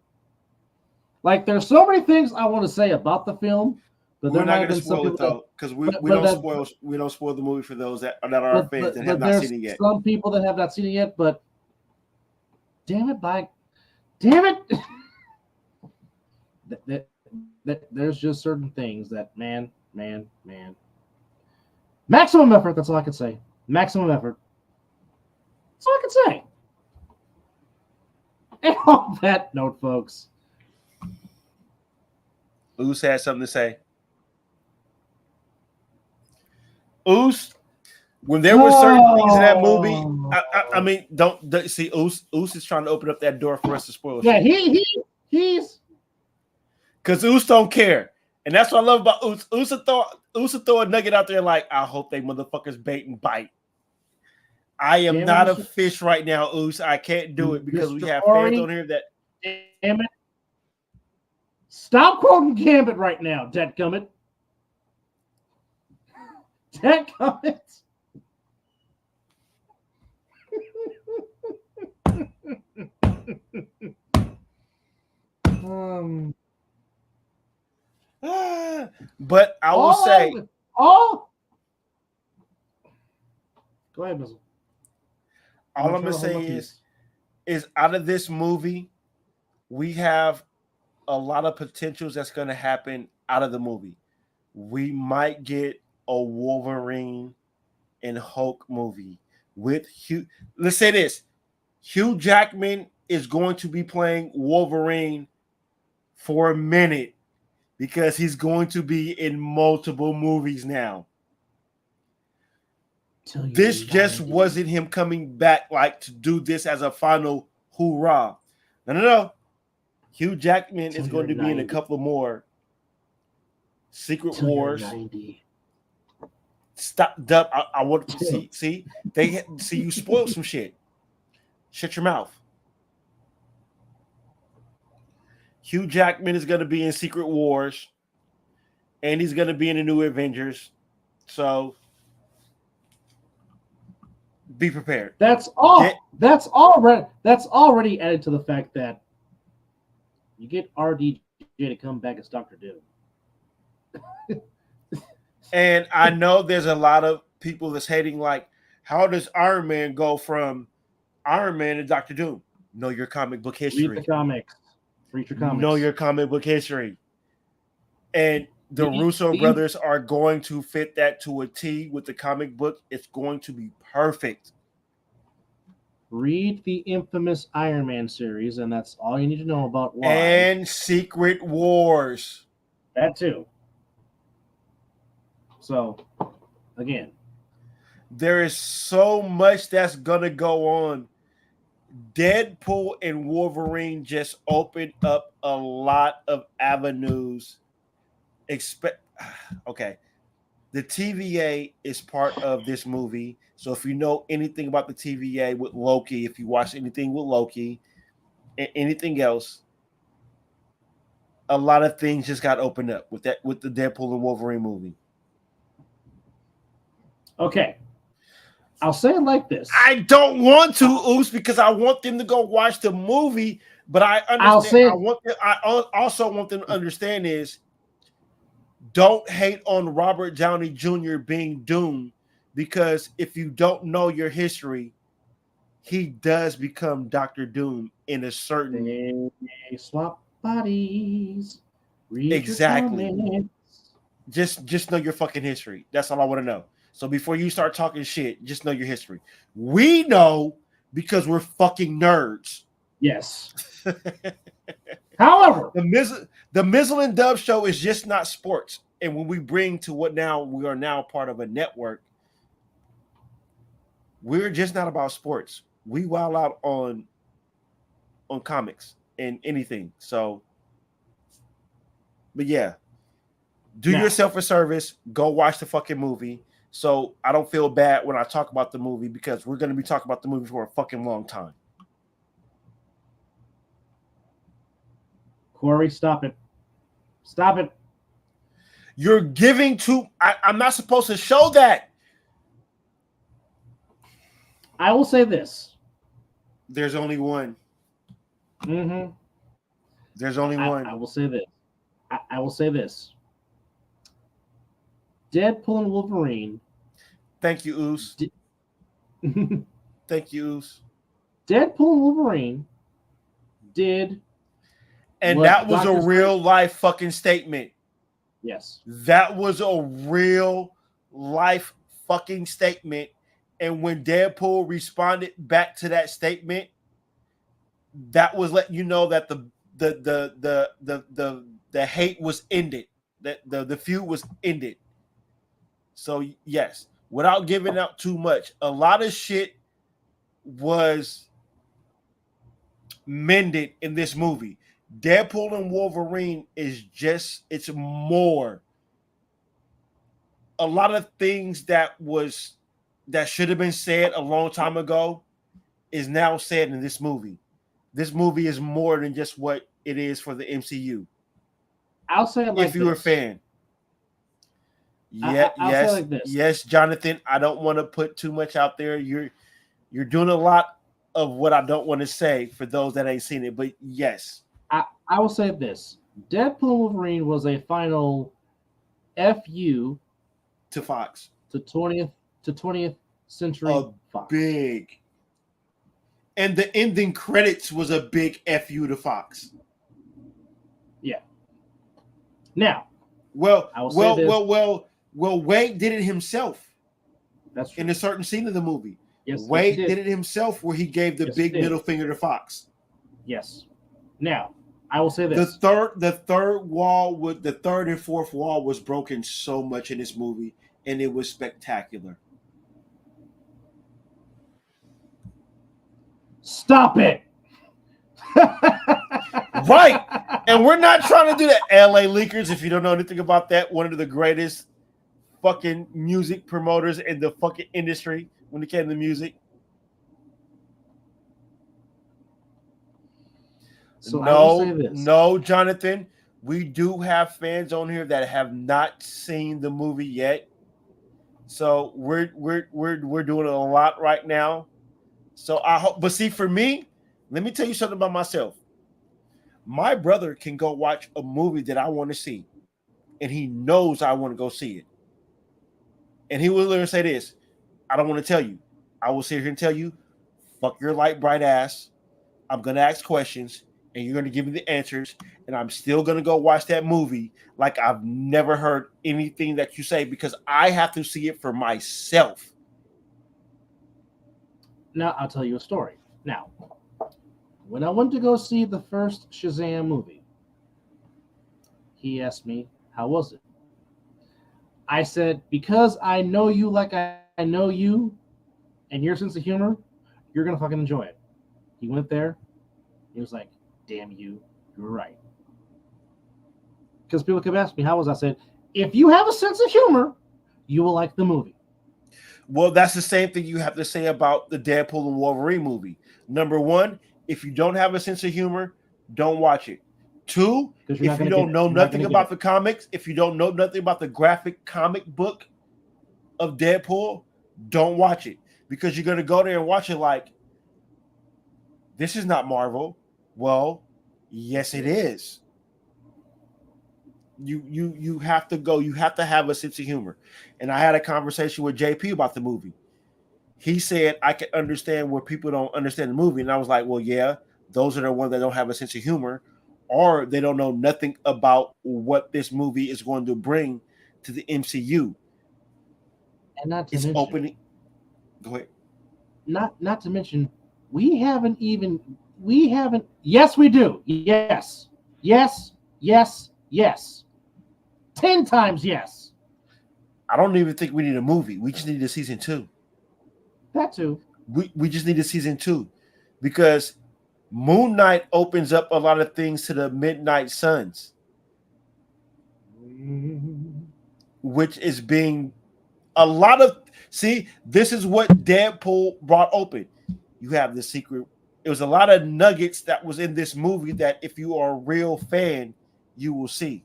[SPEAKER 2] Like, there's so many things I want to say about the film, but
[SPEAKER 3] we're not going to spoil it though, because we don't spoil the movie for those that are our fans that have not seen it yet.
[SPEAKER 2] Some people that have not seen it yet, but damn it, there's just certain things that man. Maximum effort. That's all I can say. Maximum effort. That's all I can say. And on that note, folks,
[SPEAKER 3] Oos has something to say. Oos, when there were certain things in that movie, I mean, don't see. Oos is trying to open up that door for us to spoil.
[SPEAKER 2] Yeah,
[SPEAKER 3] shit.
[SPEAKER 2] he's
[SPEAKER 3] because Oos don't care, and that's what I love about Oos. Oos will throw a nugget out there like, I hope they motherfuckers bait and bite. I am not a fish right now, Oos. I can't do it because we have fans on here that.
[SPEAKER 2] Damn it! Stop quoting Gambit right now, Dadgummit. Dadgummit.
[SPEAKER 3] But I will say,
[SPEAKER 2] go ahead, Mizzle.
[SPEAKER 3] All I'm gonna say is out of this movie, we have a lot of potentials that's gonna happen out of the movie. We might get a Wolverine and Hulk movie with Hugh. Let's say this: Hugh Jackman is going to be playing Wolverine for a minute because he's going to be in multiple movies now. This just wasn't him coming back like to do this as a final hoorah. No. Hugh Jackman is going to be in a couple more Secret Wars. Stop, Dub. I want to see. They see you spoiled some shit. Shut your mouth. Hugh Jackman is going to be in Secret Wars, and he's going to be in the new Avengers. So be prepared.
[SPEAKER 2] That's all. That's already added to the fact that you get RDJ to come back as Dr. Doom.
[SPEAKER 3] And I know there's a lot of people that's hating, like, how does Iron Man go from Iron Man to Dr. Doom? Know your comic book history.
[SPEAKER 2] Read the comics. Read your comics.
[SPEAKER 3] Know your comic book history. And the Russo brothers are going to fit that to a T with the comic book. It's going to be perfect.
[SPEAKER 2] read the infamous Iron Man series, and that's all you need to know about why.
[SPEAKER 3] And Secret Wars.
[SPEAKER 2] That too. So, again,
[SPEAKER 3] there is so much that's gonna go on. Deadpool and Wolverine just opened up a lot of avenues. Okay. The TVA is part of this movie. So if you know anything about the TVA with Loki, if you watch anything with Loki and anything else, a lot of things just got opened up with the Deadpool and Wolverine movie.
[SPEAKER 2] Okay. I'll say it like this.
[SPEAKER 3] I don't want to, Oos, because I want them to go watch the movie, but I understand. I also want them to understand is don't hate on Robert Downey Jr. being Doom, because if you don't know your history, he does become Dr. Doom in a certain
[SPEAKER 2] they swap bodies.
[SPEAKER 3] Exactly. Just know your fucking history. That's all I want to know. So before you start talking shit, just know your history. We know because we're fucking nerds.
[SPEAKER 2] Yes. However,
[SPEAKER 3] the Mizzle and Dub show is just not sports. And when we bring to what now we are now part of a network, we're just not about sports. We wild out on comics and anything. So, but yeah, do yourself a service. Go watch the fucking movie. So I don't feel bad when I talk about the movie, because we're going to be talking about the movie for a fucking long time.
[SPEAKER 2] Corey, stop it. Stop it.
[SPEAKER 3] You're giving I'm not supposed to show that.
[SPEAKER 2] I will say this.
[SPEAKER 3] There's only one.
[SPEAKER 2] Mm-hmm.
[SPEAKER 3] There's only one.
[SPEAKER 2] I will say this. I will say this. Deadpool and Wolverine.
[SPEAKER 3] Thank you, Oos. Thank you, Oos.
[SPEAKER 2] Deadpool and Wolverine did.
[SPEAKER 3] And that was a real life fucking statement.
[SPEAKER 2] Yes.
[SPEAKER 3] That was a real life fucking statement. And when Deadpool responded back to that statement, that was letting you know that the hate was ended. That the feud was ended. So yes, without giving out too much, a lot of shit was mended in this movie. Deadpool and Wolverine is just, it's more. A lot of things that should have been said a long time ago is now said in this movie. This movie is more than just what it is for the MCU.
[SPEAKER 2] I'll say it like
[SPEAKER 3] if you're a fan. Yeah,
[SPEAKER 2] I'll
[SPEAKER 3] yes,
[SPEAKER 2] say like this.
[SPEAKER 3] Yes, Jonathan. I don't want to put too much out there. You're doing a lot of what I don't want to say for those that ain't seen it, but yes.
[SPEAKER 2] I will say this. Deadpool and Wolverine was a final FU
[SPEAKER 3] to Fox.
[SPEAKER 2] To 20th century Fox.
[SPEAKER 3] Big. And the ending credits was a big FU to Fox.
[SPEAKER 2] Yeah. Now,
[SPEAKER 3] Well, Wade did it himself.
[SPEAKER 2] That's true.
[SPEAKER 3] In a certain scene of the movie.
[SPEAKER 2] Yes,
[SPEAKER 3] Wade did it himself, where he gave the big middle finger to Fox.
[SPEAKER 2] Yes. Now, I will say this.
[SPEAKER 3] The third and fourth wall was broken so much in this movie, and it was spectacular.
[SPEAKER 2] Stop it.
[SPEAKER 3] Right. And we're not trying to do that. LA Leakers, if you don't know anything about that, one of the greatest fucking music promoters in the fucking industry when it came to music.
[SPEAKER 2] So
[SPEAKER 3] no, Jonathan. We do have fans on here that have not seen the movie yet. So we're doing a lot right now. So I hope, but see, for me, let me tell you something about myself. My brother can go watch a movie that I want to see, and he knows I want to go see it. And he will literally say this: I don't want to tell you. I will sit here and tell you, fuck your light bright ass. I'm gonna ask questions, and you're gonna give me the answers, and I'm still gonna go watch that movie like I've never heard anything that you say, because I have to see it for myself.
[SPEAKER 2] Now I'll tell you a story. Now, when I went to go see the first Shazam movie, he asked me, how was it? I said, because I know you like I know you and your sense of humor, you're going to fucking enjoy it. He went there. He was like, damn you, you're right. Because people kept asking me, how was I? I said, if you have a sense of humor, you will like the movie.
[SPEAKER 3] Well, that's the same thing you have to say about the Deadpool and Wolverine movie. Number one, if you don't have a sense of humor, don't watch it. Two, if you don't know nothing about the comics, if you don't know nothing about the graphic comic book of Deadpool, don't watch it. Because you're going to go there and watch it like, this is not Marvel. Well, yes, it is. You have to go. You have to have a sense of humor. And I had a conversation with JP about the movie. He said, I can understand where people don't understand the movie. And I was like, well, yeah, those are the ones that don't have a sense of humor, or they don't know nothing about what this movie is going to bring to the MCU.
[SPEAKER 2] And not to
[SPEAKER 3] it's
[SPEAKER 2] mention,
[SPEAKER 3] opening. Go ahead.
[SPEAKER 2] Not to mention, we haven't. Yes, we do. Yes. 10 times yes.
[SPEAKER 3] I don't even think we need a movie. We just need a season 2.
[SPEAKER 2] That too.
[SPEAKER 3] We just need a season 2 because Moon Knight opens up a lot of things to the Midnight Suns, which is being a lot of. See, this is what Deadpool brought open. You have the secret. It was a lot of nuggets that was in this movie that if you are a real fan, you will see.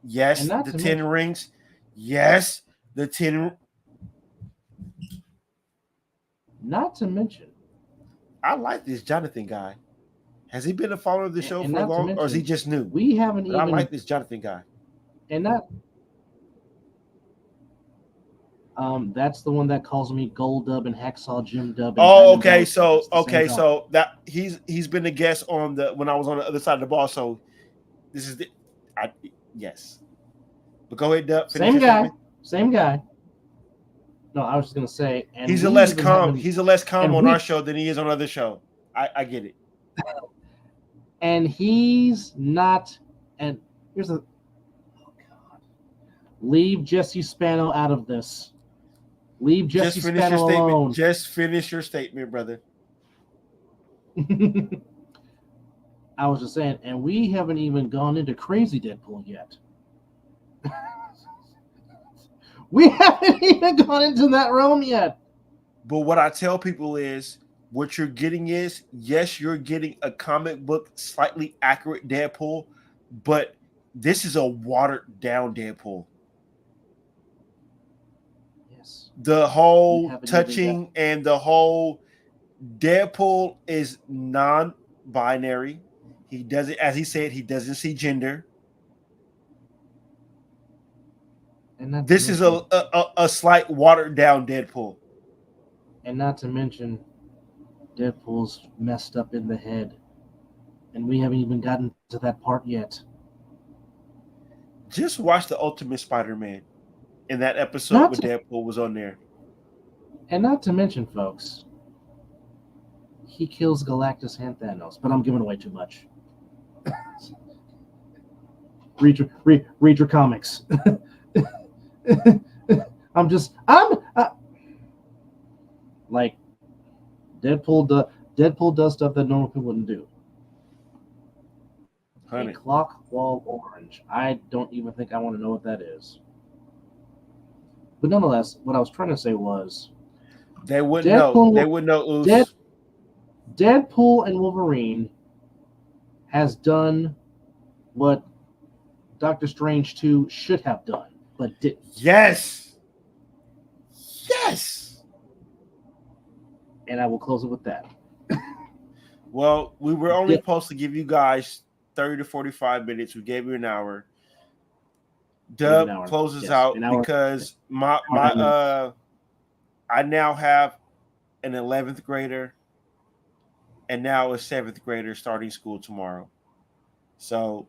[SPEAKER 3] Yes, the 10 rings. Yes, the 10.
[SPEAKER 2] Not to mention,
[SPEAKER 3] I like this Jonathan guy. Has he been a follower of the show for long, or is he just new?
[SPEAKER 2] We haven't even.
[SPEAKER 3] I like this Jonathan guy.
[SPEAKER 2] And that's the one that calls me Gold Dub and Hacksaw Jim Dub.
[SPEAKER 3] Oh, okay. So that he's been a guest on when I was on the other side of the ball. So this is yes. But go ahead, Dub.
[SPEAKER 2] Same guy. No, I was just gonna say, and
[SPEAKER 3] he's a less calm. He's a less calm on our show than he is on other show. I get it.
[SPEAKER 2] And he's not. And here's the. Oh God! Leave Jesse Spano out of this. Leave Jesse Spano alone.
[SPEAKER 3] Just finish your statement, brother.
[SPEAKER 2] I was just saying, and we haven't even gone into Crazy Deadpool yet. We haven't even gone into that realm yet.
[SPEAKER 3] But what I tell people is, what you're getting is, yes, you're getting a comic book, slightly accurate Deadpool, but this is a watered down Deadpool.
[SPEAKER 2] Yes.
[SPEAKER 3] The whole touching and the whole Deadpool is non-binary. He doesn't, as he said, he doesn't see gender.
[SPEAKER 2] And
[SPEAKER 3] this is a slight watered down Deadpool.
[SPEAKER 2] And not to mention, Deadpool's messed up in the head. And we haven't even gotten to that part yet.
[SPEAKER 3] Just watch the Ultimate Spider-Man in that episode where Deadpool was on there.
[SPEAKER 2] And not to mention, folks, he kills Galactus and Thanos, but I'm giving away too much. read your comics. I'm like Deadpool does stuff that normal people wouldn't do. A clock wall orange. I don't even think I want to know what that is. But nonetheless, what I was trying to say was
[SPEAKER 3] they wouldn't know. They wouldn't know.
[SPEAKER 2] Deadpool and Wolverine has done what Doctor Strange 2 should have done, but didn't.
[SPEAKER 3] Yes.
[SPEAKER 2] And I will close it with that.
[SPEAKER 3] Well, we were only supposed to give you guys 30 to 45 minutes. We gave you an hour. Dub closes out because I now have an 11th grader and now a 7th grader starting school tomorrow. So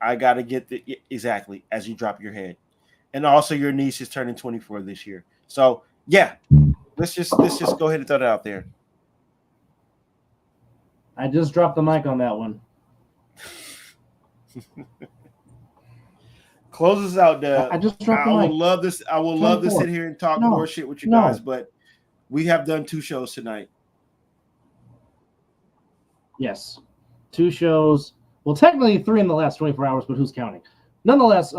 [SPEAKER 3] I got to get exactly as you drop your head. And also your niece is turning 24 this year. So yeah, let's just go ahead and throw that out there.
[SPEAKER 2] I just dropped the mic on that one.
[SPEAKER 3] Close us out, Dub.
[SPEAKER 2] I just dropped the mic.
[SPEAKER 3] I would love to sit here and talk more shit with you guys, but we have done 2 shows tonight.
[SPEAKER 2] Yes. 2 shows. Well, technically 3 in the last 24 hours, but who's counting? Nonetheless,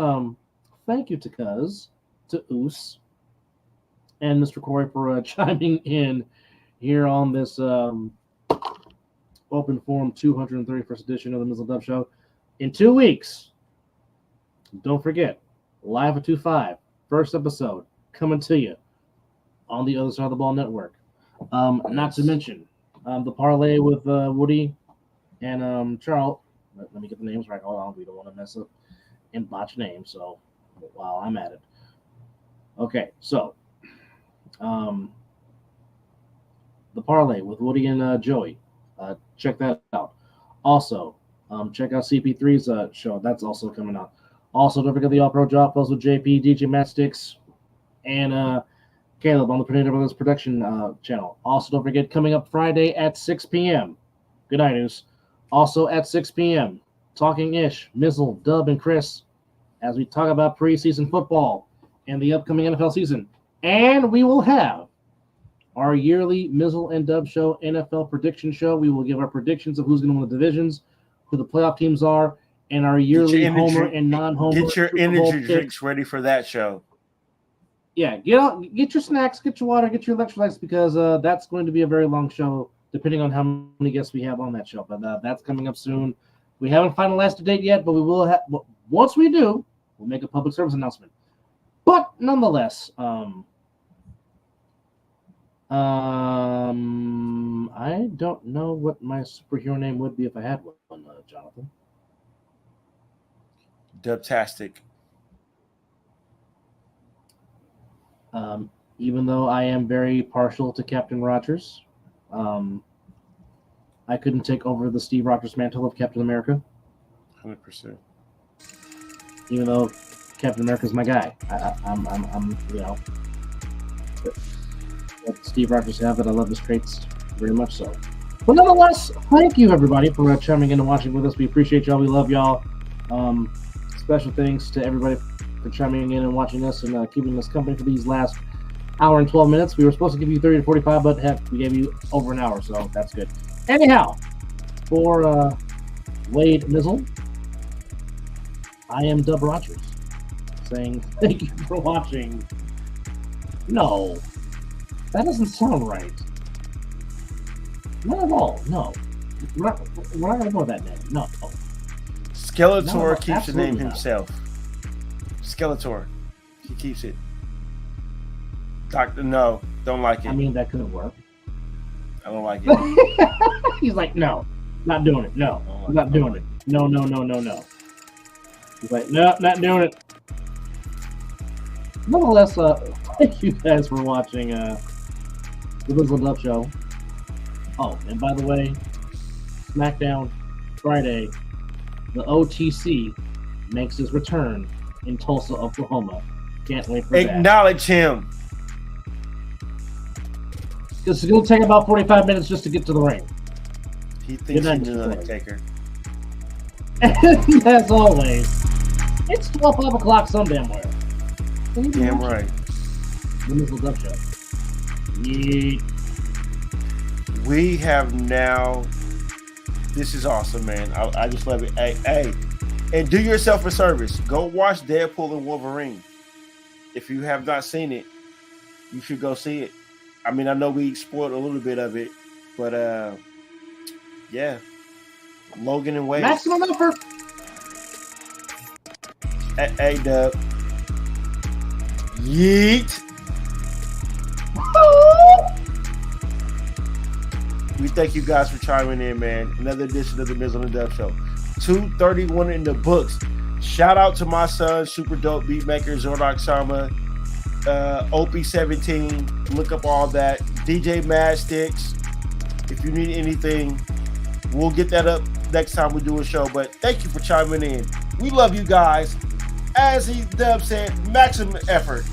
[SPEAKER 2] thank you to Cuz, to Oos, and Mr. Corey for chiming in here on this open forum 231st edition of the Mizzle Dub Show. In 2 weeks, don't forget, live at 2-5, first episode, coming to you on the Other Side of the Ball Network. Not to mention the parlay with Woody and Charles. Let me get the names right. Hold on, we don't want to mess up and botch names. So while I'm at it, okay. So the parlay with Woody and Joey. Check that out. Also, check out CP3's show. That's also coming out. Also, don't forget the All-Pro Drop Post with JP, DJ Matt Sticks, and Caleb on the Pineda Brothers production channel. Also, don't forget, coming up Friday at 6 p.m. Good night, News. Also at 6 p.m., Talking Ish, Mizzle, Dub, and Chris, as we talk about preseason football and the upcoming NFL season. And we will have our yearly Mizzle and Dub Show NFL prediction show. We will give our predictions of who's going to win the divisions, who the playoff teams are, and our yearly homer and non-homer.
[SPEAKER 3] Get your energy drinks ready for that show.
[SPEAKER 2] Yeah, get your snacks, get your water, get your electrolytes, because that's going to be a very long show, depending on how many guests we have on that show. But that's coming up soon. We haven't finalized the date yet, but we will have. Once we do, we'll make a public service announcement. But nonetheless, I don't know what my superhero name would be if I had one, Jonathan.
[SPEAKER 3] Dubtastic.
[SPEAKER 2] Even though I am very partial to Captain Rogers, I couldn't take over the Steve Rogers mantle of Captain America.
[SPEAKER 3] 100%.
[SPEAKER 2] Even though Captain America's my guy, I'm you know, what Steve Rogers have that I love his traits very much so. But nonetheless, thank you everybody for chiming in and watching with us. We appreciate y'all. We love y'all. Special thanks to everybody for chiming in and watching us and keeping us company for these last hour and 12 minutes. We were supposed to give you 30 to 45, but heck, we gave you over an hour, so that's good. Anyhow, for Wade Mizzle, I am Dub Rogers, saying thank you for watching. No, that doesn't sound right. Not at all. No, we're not going to go with that name. No.
[SPEAKER 3] Skeletor keeps the name himself. Skeletor. He keeps it. Doctor, no, don't like it.
[SPEAKER 2] I mean, that could work.
[SPEAKER 3] I don't like it.
[SPEAKER 2] He's like, no, not doing it. No, not doing it. No. He's like, no, not doing it. Nonetheless, thank you guys for watching the Mizzle Dub Show. Oh, and by the way, SmackDown Friday, the OTC makes his return in Tulsa, Oklahoma. Can't wait for that.
[SPEAKER 3] Acknowledge him.
[SPEAKER 2] It's going to take about 45 minutes just to get to the ring.
[SPEAKER 3] He thinks he's an Undertaker.
[SPEAKER 2] And as always, it's 5 o'clock some damn where.
[SPEAKER 3] Damn right.
[SPEAKER 2] The Mizzle Dub Show. Yeet.
[SPEAKER 3] We have now. This is awesome, man. I just love it. Hey, and do yourself a service. Go watch Deadpool and Wolverine. If you have not seen it, you should go see it. I mean, I know we spoiled a little bit of it, but yeah. Logan and Wade.
[SPEAKER 2] Maximum effort.
[SPEAKER 3] Hey, Dub. Yeet. We thank you guys for chiming in, man. Another edition of the Mizzle and Dub Show. 231 in the books. Shout out to my son, super dope beatmaker, Zordak Sama, OP17. Look up all that. DJ Mad Sticks. If you need anything, we'll get that up next time we do a show. But thank you for chiming in. We love you guys. As he Dub said, maximum effort.